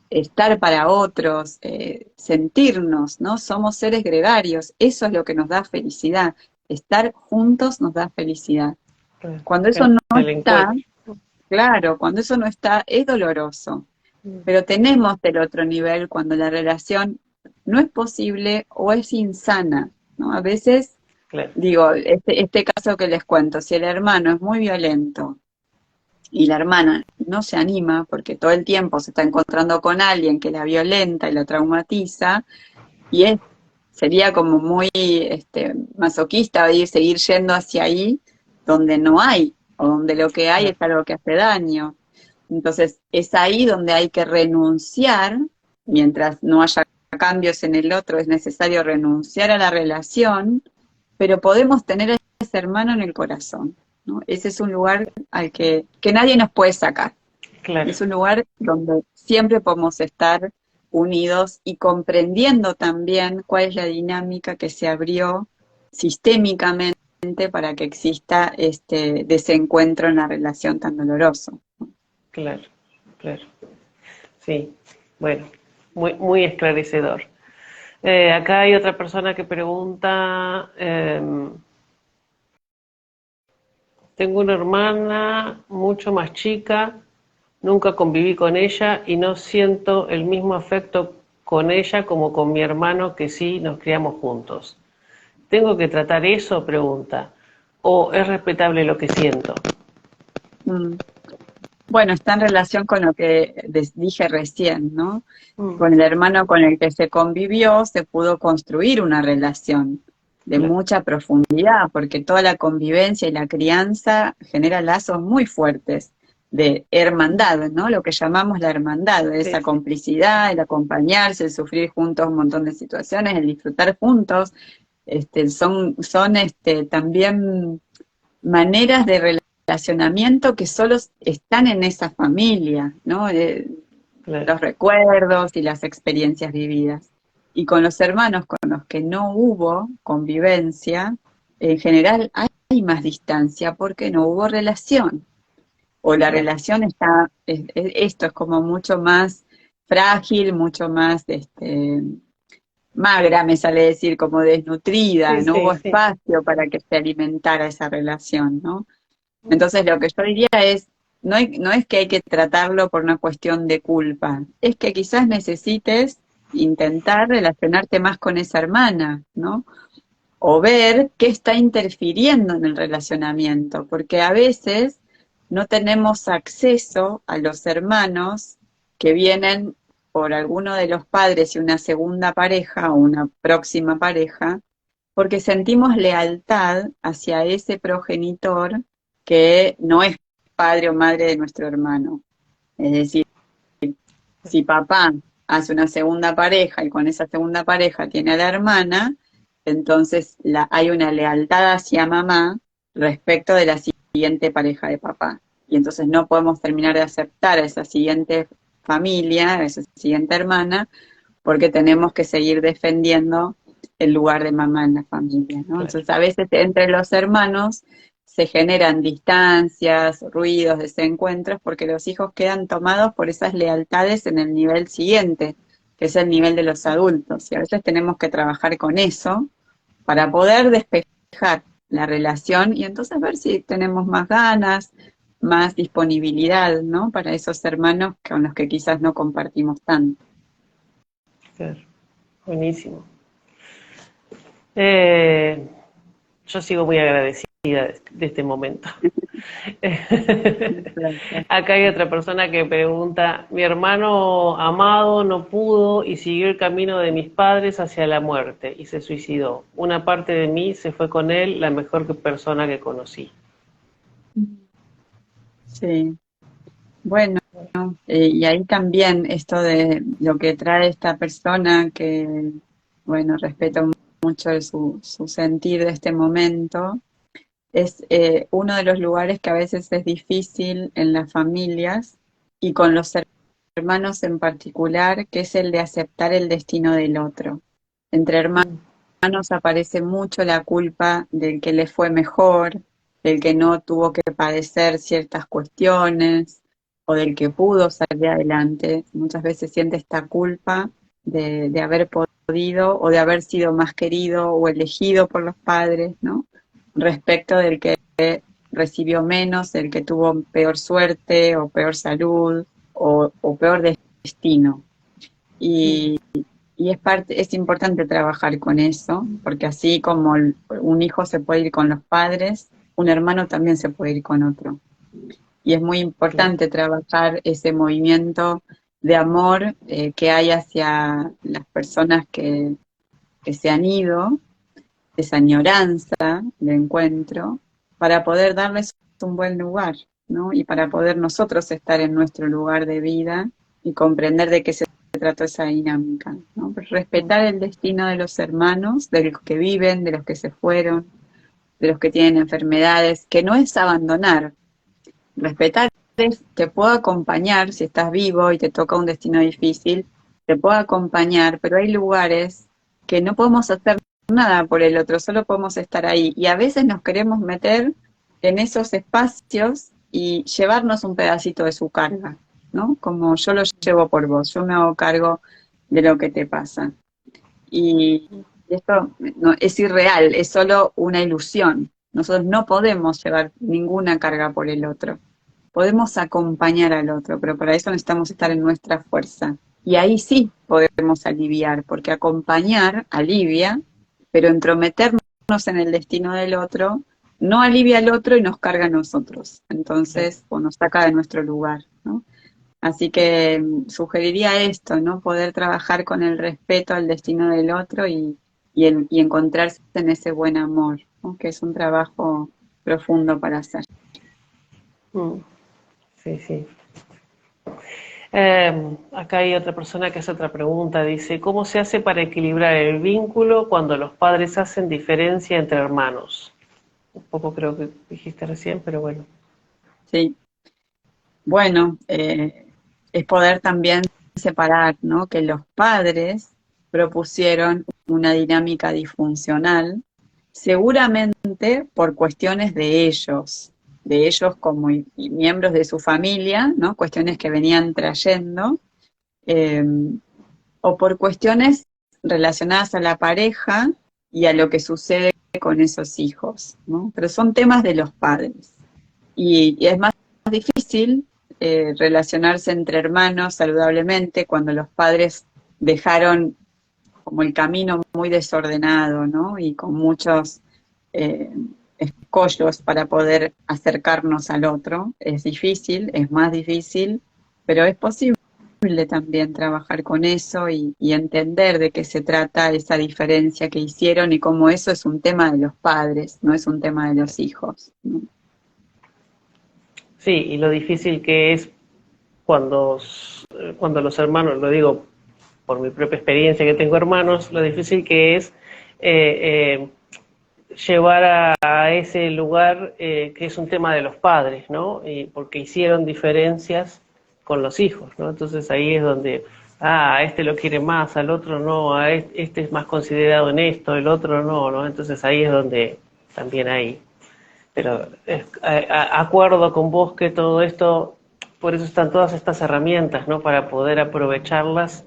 Speaker 2: estar para otros, sentirnos, ¿no? Somos seres gregarios, eso es lo que nos da felicidad, estar juntos nos da felicidad.
Speaker 1: claro.
Speaker 2: Cuando eso no
Speaker 1: El
Speaker 2: está,
Speaker 1: encuentro.
Speaker 2: claro, cuando eso no está, es doloroso.
Speaker 1: Mm,
Speaker 2: Pero tenemos el otro nivel cuando la relación no es posible o es insana, ¿no? A veces,
Speaker 1: claro.
Speaker 2: digo, este caso que les cuento, si el hermano es muy violento y la hermana no se anima porque todo el tiempo se está encontrando con alguien que la violenta y la traumatiza, y sería como muy masoquista ir, seguir yendo hacia ahí donde no hay, o donde lo que hay
Speaker 1: Claro.
Speaker 2: es algo que hace daño. Entonces, es ahí donde hay que renunciar, mientras no haya cambios en el otro, es necesario renunciar a la relación, pero podemos tener a ese hermano en el corazón, ¿no? Ese es un lugar al que nadie nos puede sacar.
Speaker 1: Claro.
Speaker 2: Es un lugar donde siempre podemos estar unidos y comprendiendo también cuál es la dinámica que se abrió sistémicamente para que exista este desencuentro en la relación tan doloroso.
Speaker 1: Claro, claro. Sí, bueno, muy, muy esclarecedor. Acá hay otra persona que pregunta, tengo una hermana mucho más chica, nunca conviví con ella y no siento el mismo afecto con ella como con mi hermano que sí nos criamos juntos. ¿Tengo que tratar eso? Pregunta. ¿O es respetable lo que siento?
Speaker 2: Mm. Bueno, está en relación con lo que dije recién, ¿no?
Speaker 1: Mm,
Speaker 2: Con el hermano con el que se convivió, se pudo construir una relación de
Speaker 1: claro.
Speaker 2: mucha profundidad, porque toda la convivencia y la crianza genera lazos muy fuertes de hermandad, ¿no? Lo que llamamos la hermandad,
Speaker 1: Sí,
Speaker 2: esa
Speaker 1: sí.
Speaker 2: complicidad, el acompañarse, el sufrir juntos un montón de situaciones, el disfrutar juntos, son también maneras de relacionamiento que solo están en esa familia, ¿no?
Speaker 1: Claro.
Speaker 2: Los recuerdos y las experiencias vividas. Y con los hermanos con los que no hubo convivencia, en general hay más distancia porque no hubo relación. O la
Speaker 1: Claro.
Speaker 2: relación está, esto es como mucho más frágil, mucho más magra, me sale decir, como desnutrida,
Speaker 1: Sí,
Speaker 2: no
Speaker 1: sí,
Speaker 2: hubo
Speaker 1: sí.
Speaker 2: espacio para que se alimentara esa relación, ¿no? Entonces lo que yo diría es, no es que hay que tratarlo por una cuestión de culpa, es que quizás necesites intentar relacionarte más con esa hermana, ¿no? O ver qué está interfiriendo en el relacionamiento, porque a veces no tenemos acceso a los hermanos que vienen por alguno de los padres y una segunda pareja o una próxima pareja, porque sentimos lealtad hacia ese progenitor que no es padre o madre de nuestro hermano. Es decir, si papá hace una segunda pareja y con esa segunda pareja tiene a la hermana, entonces hay una lealtad hacia mamá respecto de la siguiente pareja de papá. Y entonces no podemos terminar de aceptar a esa siguiente familia, a esa siguiente hermana, porque tenemos que seguir defendiendo el lugar de mamá en la familia, ¿no?
Speaker 1: Claro.
Speaker 2: Entonces a veces entre los hermanos se generan distancias, ruidos, desencuentros, porque los hijos quedan tomados por esas lealtades en el nivel siguiente, que es el nivel de los adultos. Y a veces tenemos que trabajar con eso para poder despejar la relación y entonces ver si tenemos más ganas, más disponibilidad, ¿no? Para esos hermanos con los que quizás no compartimos tanto.
Speaker 1: Claro. Buenísimo. Eh, yo sigo muy agradecida de este momento. Acá hay otra persona que pregunta, mi hermano amado no pudo y siguió el camino de mis padres hacia la muerte y se suicidó. Una parte de mí se fue con él, la mejor persona que conocí.
Speaker 2: Sí, bueno, y ahí también esto de lo que trae esta persona que, bueno, respeto mucho su sentir de este momento, es uno de los lugares que a veces es difícil en las familias y con los hermanos en particular, que es el de aceptar el destino del otro. Entre hermanos aparece mucho la culpa del que le fue mejor, del que no tuvo que padecer ciertas cuestiones o del que pudo salir adelante. Muchas veces siente esta culpa de haber podido o de haber sido más querido o elegido por los padres, ¿no? Respecto del que recibió menos, el que tuvo peor suerte o peor salud o peor destino. Y es importante trabajar con eso, porque así como un hijo se puede ir con los padres, un hermano también se puede ir con otro. Y es muy
Speaker 1: Claro.
Speaker 2: importante trabajar ese movimiento de amor que hay hacia las personas que se han ido, esa añoranza de encuentro, para poder darles un buen lugar, ¿no? Y para poder nosotros estar en nuestro lugar de vida y comprender de qué se trató esa dinámica, ¿no? Respetar el destino de los hermanos, de los que viven, de los que se fueron, de los que tienen enfermedades, que no es abandonar. Respetar es, te puedo acompañar si estás vivo y te toca un destino difícil, te puedo acompañar, pero hay lugares que no podemos hacer nada por el otro, solo podemos estar ahí. Y a veces nos queremos meter en esos espacios y llevarnos un pedacito de su carga, ¿no? Como yo lo llevo por vos, yo me hago cargo de lo que te pasa. Y esto no, es irreal, es solo una ilusión. Nosotros no podemos llevar ninguna carga por el otro. Podemos acompañar al otro, pero para eso necesitamos estar en nuestra fuerza. Y ahí sí podemos aliviar, porque acompañar alivia, pero entrometernos en el destino del otro no alivia al otro y nos carga a nosotros. Entonces, o nos saca de nuestro lugar, ¿no? Así que sugeriría esto, ¿no? Poder trabajar con el respeto al destino del otro y encontrarse en ese buen amor, ¿no? Que es un trabajo profundo para hacer.
Speaker 1: Sí, sí. Acá hay otra persona que hace otra pregunta, dice, ¿cómo se hace para equilibrar el vínculo cuando los padres hacen diferencia entre hermanos? Un poco creo que dijiste recién, pero bueno.
Speaker 2: Sí. Bueno, es poder también separar, ¿no? Que los padres propusieron una dinámica disfuncional, seguramente por cuestiones de ellos como y miembros de su familia, ¿no? Cuestiones que venían trayendo, eh, o por cuestiones relacionadas a la pareja y a lo que sucede con esos hijos, ¿no? Pero son temas de los padres. Y es más difícil relacionarse entre hermanos saludablemente cuando los padres dejaron como el camino muy desordenado, ¿no? Y con muchos eh, escollos para poder acercarnos al otro. Es difícil, es más difícil, pero es posible también trabajar con eso y entender de qué se trata esa diferencia que hicieron y cómo eso es un tema de los padres, no es un tema de los hijos, ¿no?
Speaker 1: Sí, y lo difícil que es cuando, cuando los hermanos, lo digo por mi propia experiencia que tengo hermanos, lo difícil que es eh, llevar a ese lugar que es un tema de los padres, ¿no? Y porque hicieron diferencias con los hijos, ¿no? Entonces ahí es donde, a este lo quiere más, al otro no, a este es más considerado en esto, el otro no, ¿no? Entonces ahí es donde también hay. Pero acuerdo con vos que todo esto, por eso están todas estas herramientas, ¿no? Para poder aprovecharlas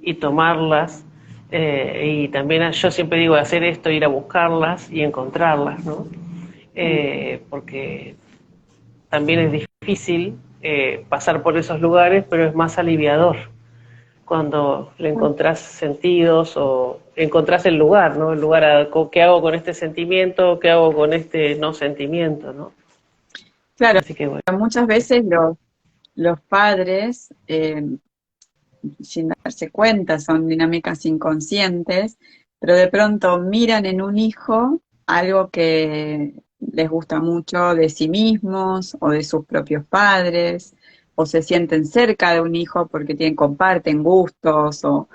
Speaker 1: y tomarlas. Y también yo siempre digo hacer esto, ir a buscarlas y encontrarlas, ¿no? Porque también es difícil pasar por esos lugares, pero es más aliviador cuando le encontrás sentidos o encontrás el lugar, ¿no? El lugar a qué hago con este sentimiento, qué hago con este no sentimiento, ¿no?
Speaker 2: Claro,
Speaker 1: Así que bueno.
Speaker 2: muchas veces los padres, sin darse cuenta, son dinámicas inconscientes, pero de pronto miran en un hijo algo que les gusta mucho de sí mismos o de sus propios padres, o se sienten cerca de un hijo porque comparten gustos o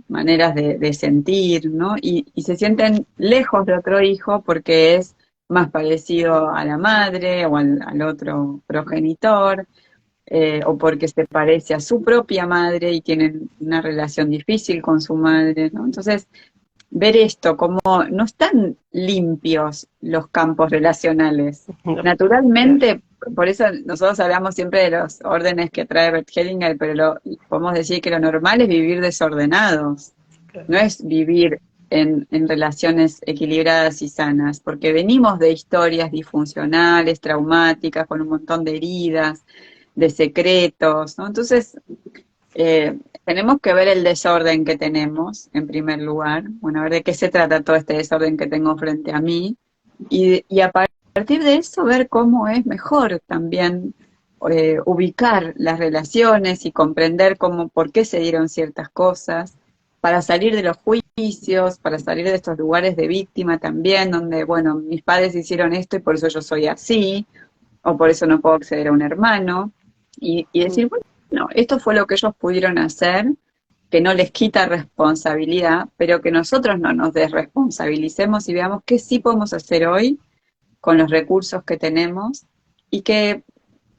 Speaker 2: maneras de sentir, ¿no? Y se sienten lejos de otro hijo porque es más parecido a la madre o al otro progenitor, o porque se parece a su propia madre y tienen una relación difícil con su madre, ¿no? Entonces, ver esto, como no están limpios los campos relacionales. Naturalmente, por eso nosotros hablamos siempre de los órdenes que trae Bert Hellinger, pero podemos decir que lo normal es vivir desordenados, no es vivir en relaciones equilibradas y sanas, porque venimos de historias disfuncionales, traumáticas, con un montón de heridas, de secretos, ¿no? Entonces, tenemos que ver el desorden que tenemos, en primer lugar, bueno, a ver de qué se trata todo este desorden que tengo frente a mí, y a partir de eso ver cómo es mejor también ubicar las relaciones y comprender por qué se dieron ciertas cosas, para salir de los juicios, para salir de estos lugares de víctima también, donde, bueno, mis padres hicieron esto y por eso yo soy así, o por eso no puedo acceder a un hermano, y decir, bueno, esto fue lo que ellos pudieron hacer, que no les quita responsabilidad, pero que nosotros no nos desresponsabilicemos y veamos qué sí podemos hacer hoy con los recursos que tenemos y que,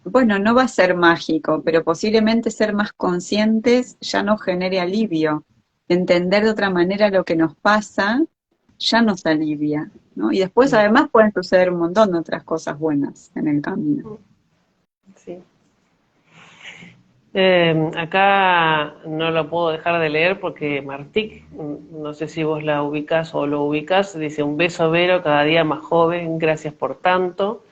Speaker 2: bueno, no va a ser mágico, pero posiblemente ser más conscientes ya nos genere alivio. Entender de otra manera lo que nos pasa ya nos alivia, ¿no? Y después además pueden suceder un montón de otras cosas buenas en el camino.
Speaker 1: Sí. Acá no lo puedo dejar de leer porque Martic, no sé si vos la ubicás o lo ubicás, dice un beso Vero, cada día más joven, gracias por tanto.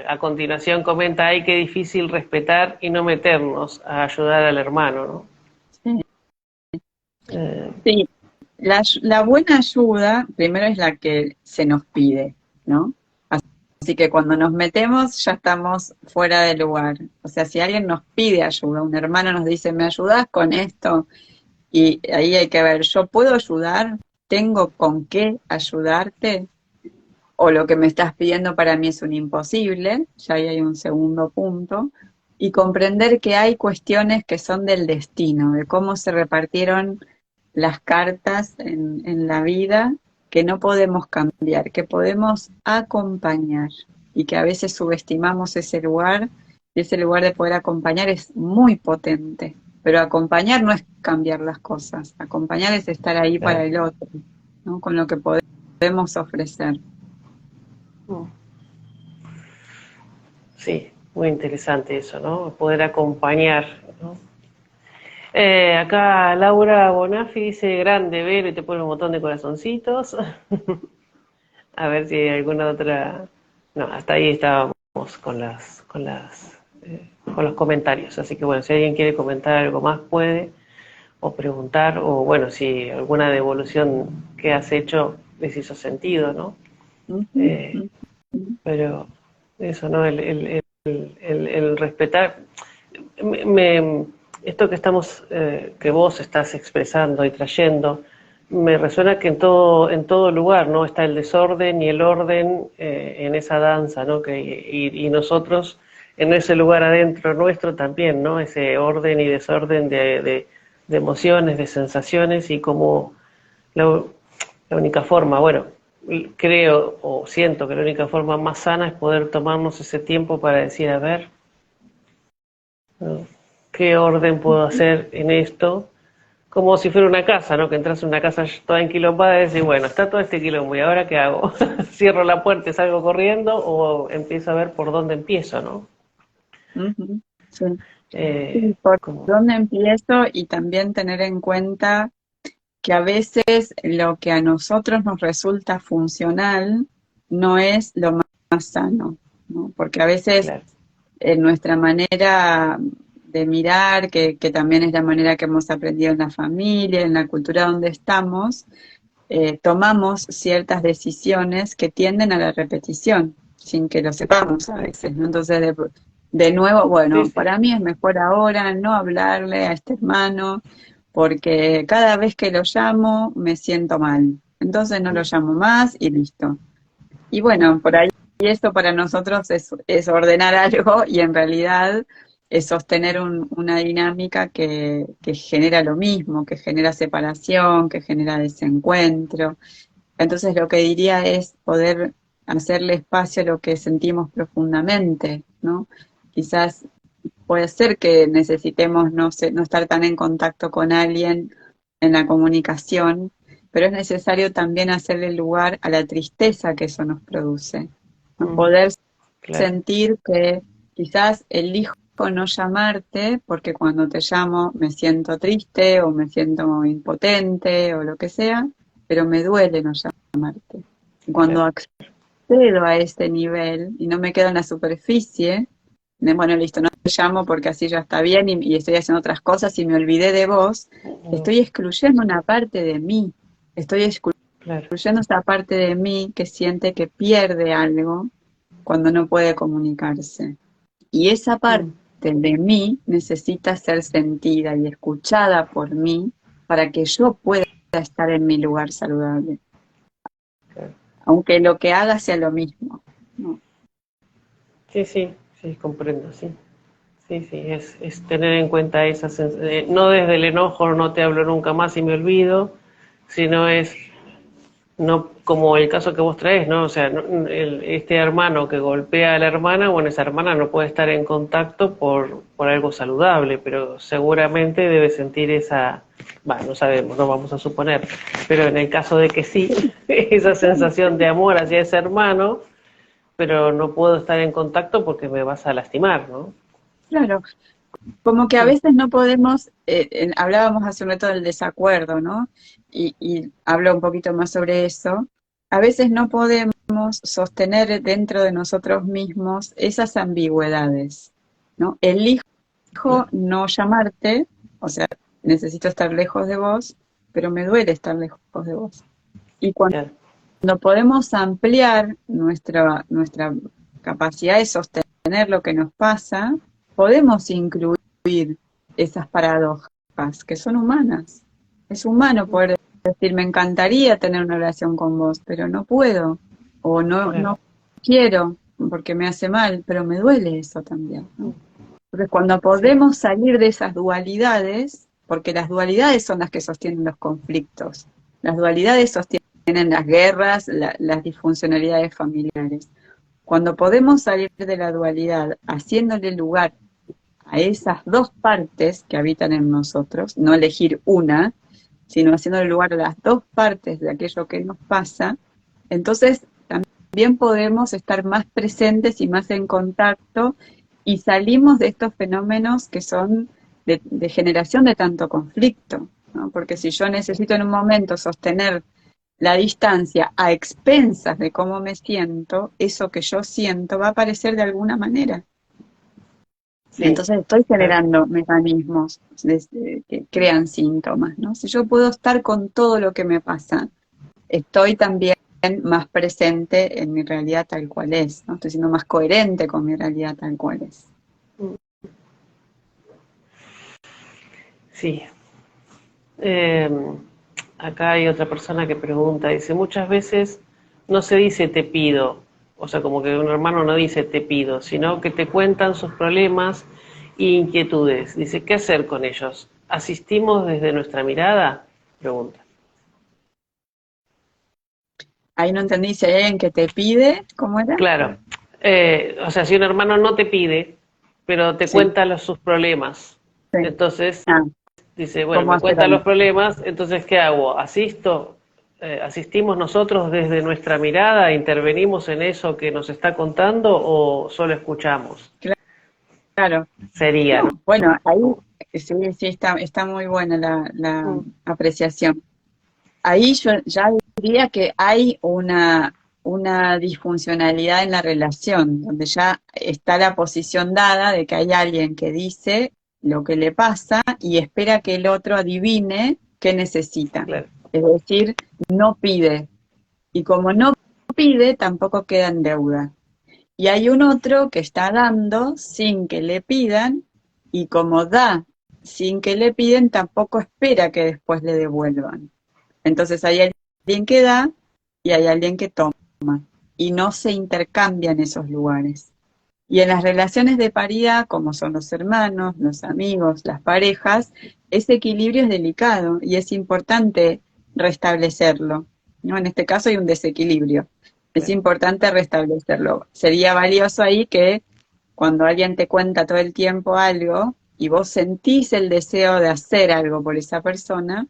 Speaker 1: A continuación comenta, ay, qué difícil respetar y no meternos a ayudar al hermano, ¿no?
Speaker 2: Sí,
Speaker 1: Eh,
Speaker 2: sí. La buena ayuda, primero es la que se nos pide, ¿no? Así que cuando nos metemos ya estamos fuera de lugar. O sea, si alguien nos pide ayuda, un hermano nos dice, ¿me ayudas con esto? Y ahí hay que ver, ¿yo puedo ayudar? ¿Tengo con qué ayudarte? O lo que me estás pidiendo para mí es un imposible, ya ahí hay un segundo punto. Y comprender que hay cuestiones que son del destino, de cómo se repartieron las cartas en la vida, que no podemos cambiar, que podemos acompañar y que a veces subestimamos ese lugar, y ese lugar de poder acompañar es muy potente. Pero acompañar no es cambiar las cosas, acompañar es estar ahí para
Speaker 1: claro.
Speaker 2: el otro, ¿no? Con lo que podemos ofrecer.
Speaker 1: Sí, muy interesante eso, ¿no? Poder acompañar, ¿no? Acá Laura Bonafi dice grande Vero y te pone un montón de corazoncitos. A ver si hay alguna otra. No, hasta ahí estábamos con los comentarios. Así que bueno, si alguien quiere comentar algo más puede, o preguntar, o bueno, si alguna devolución que has hecho les hizo sentido, ¿no?
Speaker 2: Ujú,
Speaker 1: Eh,
Speaker 2: ujú.
Speaker 1: pero eso, ¿no? El respetar. Me, esto que que vos estás expresando y trayendo, me resuena que en todo lugar, ¿no? Está el desorden y el orden en esa danza, ¿no? Y nosotros en ese lugar adentro nuestro también, ¿no? Ese orden y desorden de emociones, de sensaciones y como la, la única forma, bueno, creo o siento que la única forma más sana es poder tomarnos ese tiempo para decir, a ver, ¿no? ¿Qué orden puedo hacer en esto? Como si fuera una casa, ¿no? Que entras en una casa toda enquilombada y decís, bueno, está todo este quilombo, ¿y ahora qué hago? ¿Cierro la puerta y salgo corriendo o empiezo a ver por dónde empiezo, ¿no?
Speaker 2: Ujú, sí.
Speaker 1: Eh,
Speaker 2: Sí, por
Speaker 1: como,
Speaker 2: dónde empiezo y también tener en cuenta que a veces lo que a nosotros nos resulta funcional no es lo más sano, ¿no? Porque a veces
Speaker 1: claro.
Speaker 2: en nuestra manera de mirar, que también es la manera que hemos aprendido en la familia, en la cultura donde estamos, tomamos ciertas decisiones que tienden a la repetición, sin que lo sepamos a veces, ¿no? Entonces, de nuevo,
Speaker 1: Sí,
Speaker 2: bueno,
Speaker 1: sí,
Speaker 2: para mí es mejor ahora no hablarle a este hermano, porque cada vez que lo llamo me siento mal. Entonces no lo llamo más y listo. Y bueno, por ahí eso para nosotros es ordenar algo y en realidad es sostener una dinámica que genera lo mismo, que genera separación, que genera desencuentro. Entonces lo que diría es poder hacerle espacio a lo que sentimos profundamente, ¿no? Quizás puede ser que necesitemos no estar tan en contacto con alguien en la comunicación, pero es necesario también hacerle lugar a la tristeza que eso nos produce, ¿no? Poder
Speaker 1: claro.
Speaker 2: sentir que quizás elijo no llamarte porque cuando te llamo me siento triste o me siento impotente o lo que sea, pero me duele no llamarte. Y cuando
Speaker 1: Claro.
Speaker 2: accedo a este nivel y no me quedo en la superficie, de bueno, listo, no te llamo porque así ya está bien y estoy haciendo otras cosas y me olvidé de vos, estoy excluyendo una parte de mí, estoy
Speaker 1: Claro.
Speaker 2: excluyendo esa parte de mí que siente que pierde algo cuando no puede comunicarse. Y esa parte de mí necesita ser sentida y escuchada por mí para que yo pueda estar en mi lugar saludable,
Speaker 1: Claro.
Speaker 2: aunque lo que haga sea lo mismo, ¿no?
Speaker 1: Sí, sí, sí, comprendo, sí. Sí, sí, es tener en cuenta no desde el enojo, no te hablo nunca más y me olvido, sino es no como el caso que vos traes, ¿no? O sea, este hermano que golpea a la hermana, bueno, esa hermana no puede estar en contacto por algo saludable, pero seguramente debe sentir no sabemos, no vamos a suponer, pero en el caso de que sí, esa sensación de amor hacia ese hermano, pero no puedo estar en contacto porque me vas a lastimar, ¿no?
Speaker 2: Claro, como que a
Speaker 1: Sí,
Speaker 2: veces no podemos, hablábamos hace un rato del desacuerdo, ¿no? Y hablo un poquito más sobre eso. A veces no podemos sostener dentro de nosotros mismos esas ambigüedades, ¿no? Elijo
Speaker 1: claro,
Speaker 2: no llamarte, o sea, necesito estar lejos de vos, pero me duele estar lejos de vos. Y cuando
Speaker 1: claro,
Speaker 2: podemos ampliar nuestra capacidad de sostener lo que nos pasa, podemos incluir esas paradojas que son humanas. Es humano poder decir, me encantaría tener una relación con vos, pero no puedo, o
Speaker 1: claro.
Speaker 2: no quiero porque me hace mal, pero me duele eso también, ¿no? Entonces, cuando
Speaker 1: Sí,
Speaker 2: podemos salir de esas dualidades, porque las dualidades son las que sostienen los conflictos, las dualidades sostienen las guerras, las disfuncionalidades familiares. Cuando podemos salir de la dualidad, haciéndole lugar a esas dos partes que habitan en nosotros, no elegir una, sino haciéndole lugar a las dos partes de aquello que nos pasa, entonces también podemos estar más presentes y más en contacto y salimos de estos fenómenos que son de generación de tanto conflicto, ¿no? Porque si yo necesito en un momento sostener la distancia a expensas de cómo me siento, eso que yo siento va a aparecer de alguna manera.
Speaker 1: sí,
Speaker 2: Entonces estoy
Speaker 1: claro,
Speaker 2: generando mecanismos que crean síntomas, ¿no? Si yo puedo estar con todo lo que me pasa, estoy también más presente en mi realidad tal cual es, ¿no? Estoy siendo más coherente con mi realidad tal cual es.
Speaker 1: sí. Acá hay otra persona que pregunta, dice, muchas veces no se dice te pido, o sea, como que un hermano no dice te pido, sino que te cuentan sus problemas e inquietudes. Dice, ¿qué hacer con ellos? ¿Asistimos desde nuestra mirada? Pregunta.
Speaker 2: Ahí no entendí si hay alguien que te pide, ¿cómo era?
Speaker 1: Claro, o sea, si un hermano no te pide, pero te
Speaker 2: Sí,
Speaker 1: cuenta sus problemas,
Speaker 2: sí.
Speaker 1: entonces
Speaker 2: Ah,
Speaker 1: dice, bueno,
Speaker 2: ¿cómo
Speaker 1: me
Speaker 2: hacer
Speaker 1: cuenta
Speaker 2: algo?
Speaker 1: los problemas, entonces ¿qué hago? ¿Asisto? ¿Asistimos nosotros desde nuestra mirada? ¿Intervenimos en eso que nos está contando o solo escuchamos?
Speaker 2: Claro.
Speaker 1: Sería, ¿no?
Speaker 2: No, bueno, ahí sí, sí está muy buena la
Speaker 1: Mm,
Speaker 2: apreciación. Ahí yo ya diría que hay una disfuncionalidad en la relación, donde ya está la posición dada de que hay alguien que dice lo que le pasa y espera que el otro adivine qué necesita.
Speaker 1: claro,
Speaker 2: Es decir, no pide. Y como no pide, tampoco queda en deuda. Y hay un otro que está dando sin que le pidan, y como da sin que le piden, tampoco espera que después le devuelvan. Entonces hay alguien que da y hay alguien que toma, y no se intercambian esos lugares. Y en las relaciones de paridad, como son los hermanos, los amigos, las parejas, ese equilibrio es delicado y es importante restablecerlo, ¿no? En este caso hay un desequilibrio. Es
Speaker 1: claro,
Speaker 2: importante restablecerlo. Sería valioso ahí que cuando alguien te cuenta todo el tiempo algo y vos sentís el deseo de hacer algo por esa persona,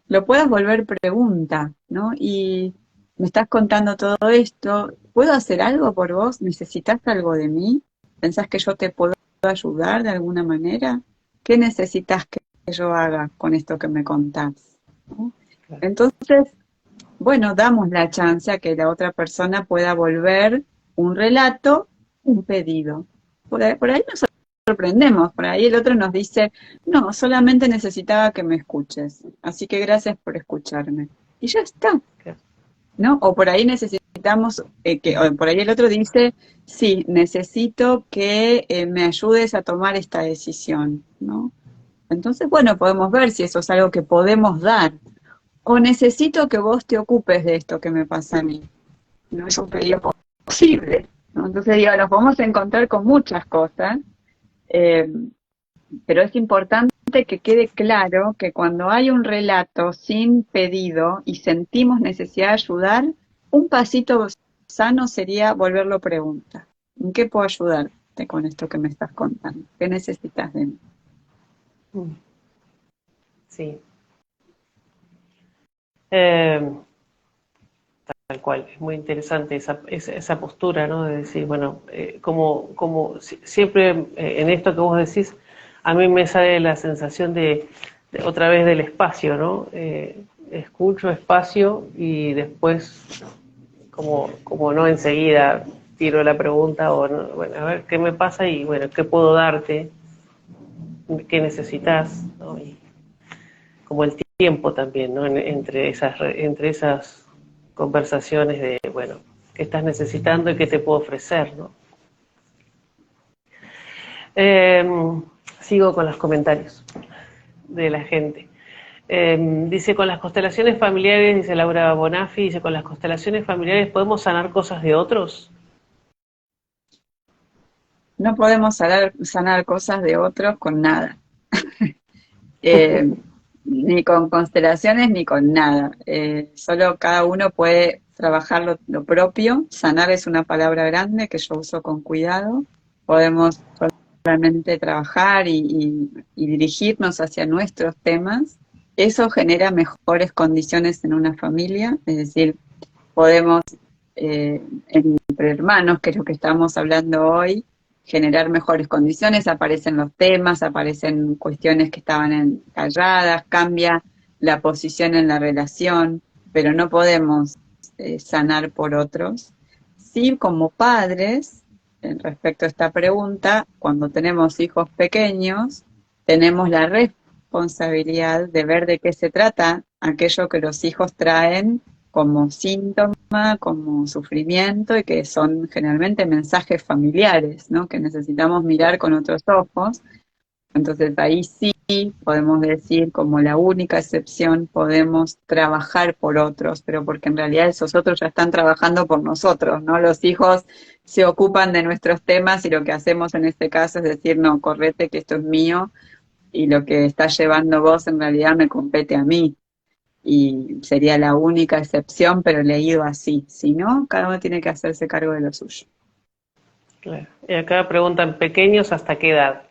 Speaker 2: lo puedas volver pregunta, ¿no? Y me estás contando todo esto, ¿puedo hacer algo por vos? ¿Necesitas algo de mí? ¿Pensás que yo te puedo ayudar de alguna manera? ¿Qué necesitas que yo haga con esto que me contás? ¿No?
Speaker 1: claro.
Speaker 2: Entonces, bueno, damos la chance a que la otra persona pueda volver un relato, un pedido. Por ahí nos sorprendemos, por ahí el otro nos dice, no, solamente necesitaba que me escuches, así que gracias por escucharme. Y ya está,
Speaker 1: Claro.
Speaker 2: ¿no? O por ahí necesitamos, o por ahí el otro dice, sí, necesito que me ayudes a tomar esta decisión, ¿no? Entonces, bueno, podemos ver si eso es algo que podemos dar, o necesito que vos te ocupes de esto que me pasa a mí. No es un pedido posible, ¿no? Entonces, digo, nos vamos a encontrar con muchas cosas, eh, pero es importante que quede claro que cuando hay un relato sin pedido y sentimos necesidad de ayudar, un pasito sano sería volverlo pregunta. ¿En qué puedo ayudarte con esto que me estás contando? ¿Qué necesitas de mí?
Speaker 1: Mm, sí. Eh, tal cual, es muy interesante esa postura, ¿no? De decir, bueno, como siempre en esto que vos decís, a mí me sale la sensación de otra vez del espacio, ¿no? Escucho espacio y después, como no enseguida tiro la pregunta o, no, bueno, a ver qué me pasa y, bueno, qué puedo darte, qué necesitas, ¿no? Y como el tiempo también, ¿no? Entre esas conversaciones de, bueno, qué estás necesitando y qué te puedo ofrecer, ¿no? Eh, Sigo con los comentarios de la gente. Dice, con las constelaciones familiares, dice Laura Bonafi, dice, con las constelaciones familiares podemos sanar cosas de otros.
Speaker 2: No podemos sanar cosas de otros con nada. Eh, Ni con constelaciones ni con nada. Solo cada uno puede trabajar lo propio. Sanar es una palabra grande que yo uso con cuidado. Podemos solamente trabajar y dirigirnos hacia nuestros temas. Eso genera mejores condiciones en una familia, es decir, podemos, entre hermanos, que es lo que estamos hablando hoy, generar mejores condiciones, aparecen los temas, aparecen cuestiones que estaban calladas, cambia la posición en la relación, pero no podemos sanar por otros. Sí, como padres, respecto a esta pregunta, cuando tenemos hijos pequeños, tenemos la responsabilidad de ver de qué se trata aquello que los hijos traen como síntoma, como sufrimiento, y que son generalmente mensajes familiares, ¿no? Que necesitamos mirar con otros ojos. Entonces ahí sí podemos decir, como la única excepción, podemos trabajar por otros, pero porque en realidad esos otros ya están trabajando por nosotros, ¿no? Los hijos se ocupan de nuestros temas y lo que hacemos en este caso es decir, no, correte que esto es mío y lo que estás llevando vos en realidad me compete a mí. Y sería la única excepción, pero leído así. Si no, cada uno tiene que hacerse cargo de lo suyo.
Speaker 1: Claro. Y acá preguntan, ¿pequeños hasta qué edad?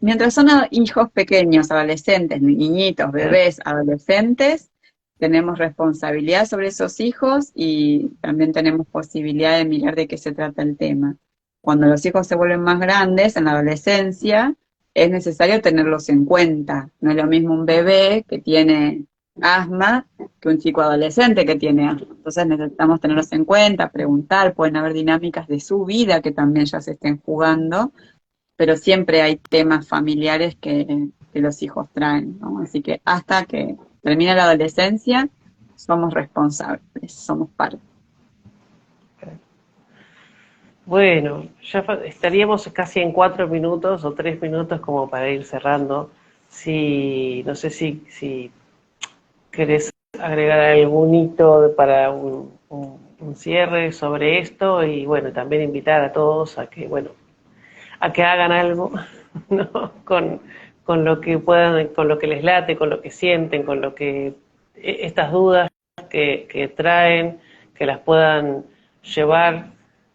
Speaker 2: Mientras son hijos pequeños, adolescentes, niñitos, bebés, adolescentes, tenemos responsabilidad sobre esos hijos y también tenemos posibilidad de mirar de qué se trata el tema. Cuando los hijos se vuelven más grandes, en la adolescencia, es necesario tenerlos en cuenta. No es lo mismo un bebé que tiene asma que un chico adolescente que tiene asma. Entonces necesitamos tenerlos en cuenta, preguntar, pueden haber dinámicas de su vida que también ya se estén jugando, pero siempre hay temas familiares que los hijos traen, ¿no? Así que hasta que termine la adolescencia, somos responsables, somos parte.
Speaker 1: Bueno, ya estaríamos casi en 4 minutos o 3 minutos como para ir cerrando. No sé si querés agregar algún hito para un cierre sobre esto y bueno, también invitar a todos a que, bueno, a que hagan algo, ¿no? Con lo que puedan, con lo que les late, con lo que sienten, con lo que estas dudas que traen, que las puedan llevar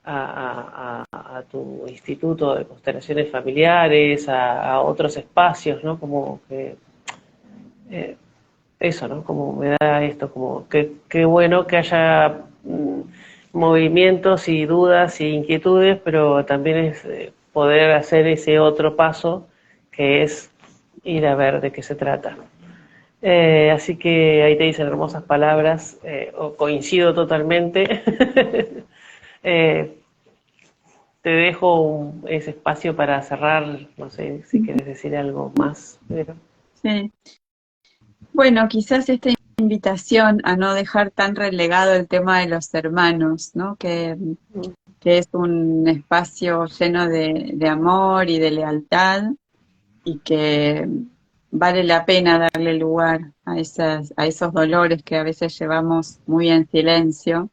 Speaker 1: a tu instituto de constelaciones familiares, a otros espacios, ¿no? Como que eso, ¿no? Como me da esto, como que qué bueno que haya movimientos y dudas y inquietudes, pero también es poder hacer ese otro paso que es ir a ver de qué se trata. Así que ahí te dicen hermosas palabras, o coincido totalmente. eh, Te dejo ese espacio para cerrar, no sé si quieres decir algo más, pero...
Speaker 2: Sí. Bueno, quizás esta invitación a no dejar tan relegado el tema de los hermanos, ¿no? Que es un espacio lleno de amor y de lealtad y que vale la pena darle lugar a esos dolores que a veces llevamos muy en silencio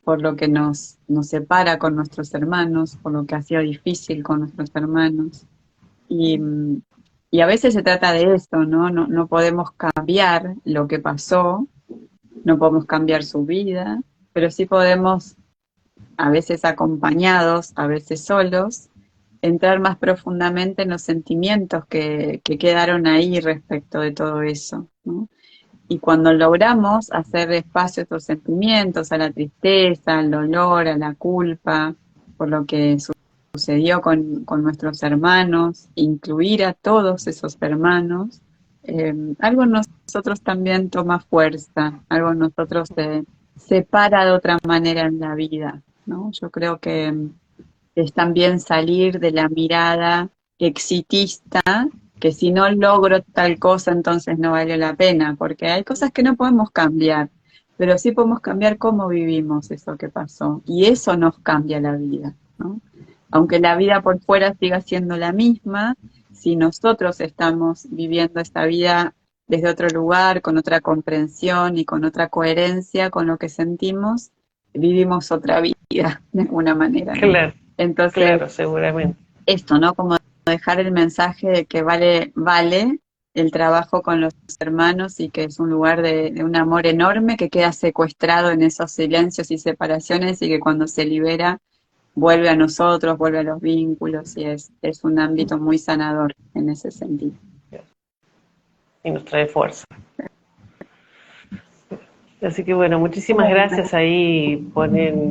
Speaker 2: por lo que nos separa con nuestros hermanos, por lo que ha sido difícil con nuestros hermanos. Y, y a veces se trata de esto, ¿no? No podemos cambiar lo que pasó, no podemos cambiar su vida, pero sí podemos, a veces acompañados, a veces solos, entrar más profundamente en los sentimientos que quedaron ahí respecto de todo eso, ¿no? Y cuando logramos hacer espacio a estos sentimientos, a la tristeza, al dolor, a la culpa, por lo que sucedió con nuestros hermanos, incluir a todos esos hermanos, algo en nosotros también toma fuerza, algo en nosotros se separa de otra manera en la vida, ¿no? Yo creo que es también salir de la mirada exitista, que si no logro tal cosa entonces no vale la pena, porque hay cosas que no podemos cambiar, pero sí podemos cambiar cómo vivimos eso que pasó, y eso nos cambia la vida, ¿no? Aunque la vida por fuera siga siendo la misma, si nosotros estamos viviendo esta vida desde otro lugar, con otra comprensión y con otra coherencia con lo que sentimos, vivimos otra vida de alguna manera, ¿no?
Speaker 1: Claro,
Speaker 2: Entonces,
Speaker 1: claro, seguramente.
Speaker 2: esto, ¿no? Como dejar el mensaje de que vale el trabajo con los hermanos y que es un lugar de un amor enorme que queda secuestrado en esos silencios y separaciones y que cuando se libera vuelve a nosotros, vuelve a los vínculos y es un ámbito muy sanador en ese sentido.
Speaker 1: Y nos trae fuerza. Así que bueno, muchísimas
Speaker 2: Bueno,
Speaker 1: gracias ahí,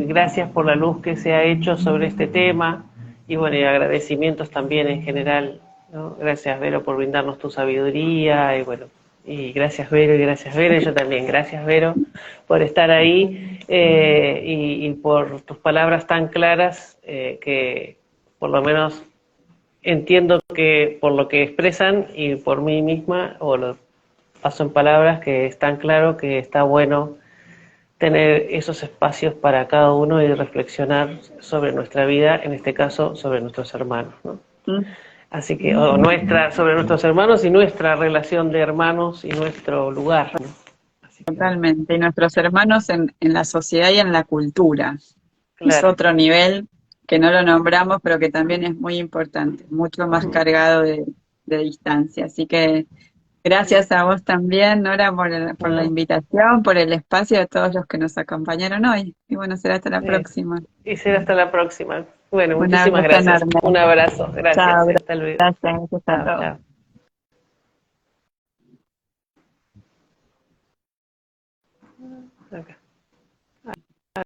Speaker 1: gracias por la luz que se ha hecho sobre este tema y bueno, y agradecimientos también en general, ¿no? Gracias Vero por brindarnos tu sabiduría y bueno, y gracias Vero y yo también, gracias Vero por estar ahí y por tus palabras tan claras que por lo menos entiendo que por lo que expresan y por mí misma o lo paso en palabras que es tan claro que está bueno tener esos espacios para cada uno y reflexionar sobre nuestra vida, en este caso sobre nuestros hermanos, ¿no? Así que, sobre nuestros hermanos y nuestra relación de hermanos y nuestro lugar, ¿no? Así que, bueno,
Speaker 2: totalmente. Y nuestros hermanos en la sociedad y en la cultura. Es
Speaker 1: claro,
Speaker 2: otro nivel que no lo nombramos, pero que también es muy importante, mucho más cargado de distancia. Así que gracias a vos también, Nora, por la
Speaker 1: ¿no?
Speaker 2: invitación, por el espacio, a todos los que nos acompañaron hoy. Y bueno, será hasta la
Speaker 1: Eso.
Speaker 2: próxima.
Speaker 1: Y será hasta la próxima. Bueno,
Speaker 2: Un
Speaker 1: muchísimas
Speaker 2: abrazo
Speaker 1: gracias.
Speaker 2: enorme.
Speaker 1: Un abrazo.
Speaker 2: Chao,
Speaker 1: Gracias. Hasta luego.
Speaker 2: gracias, gracias a
Speaker 1: Chao,
Speaker 2: todos.
Speaker 1: chao. Acá.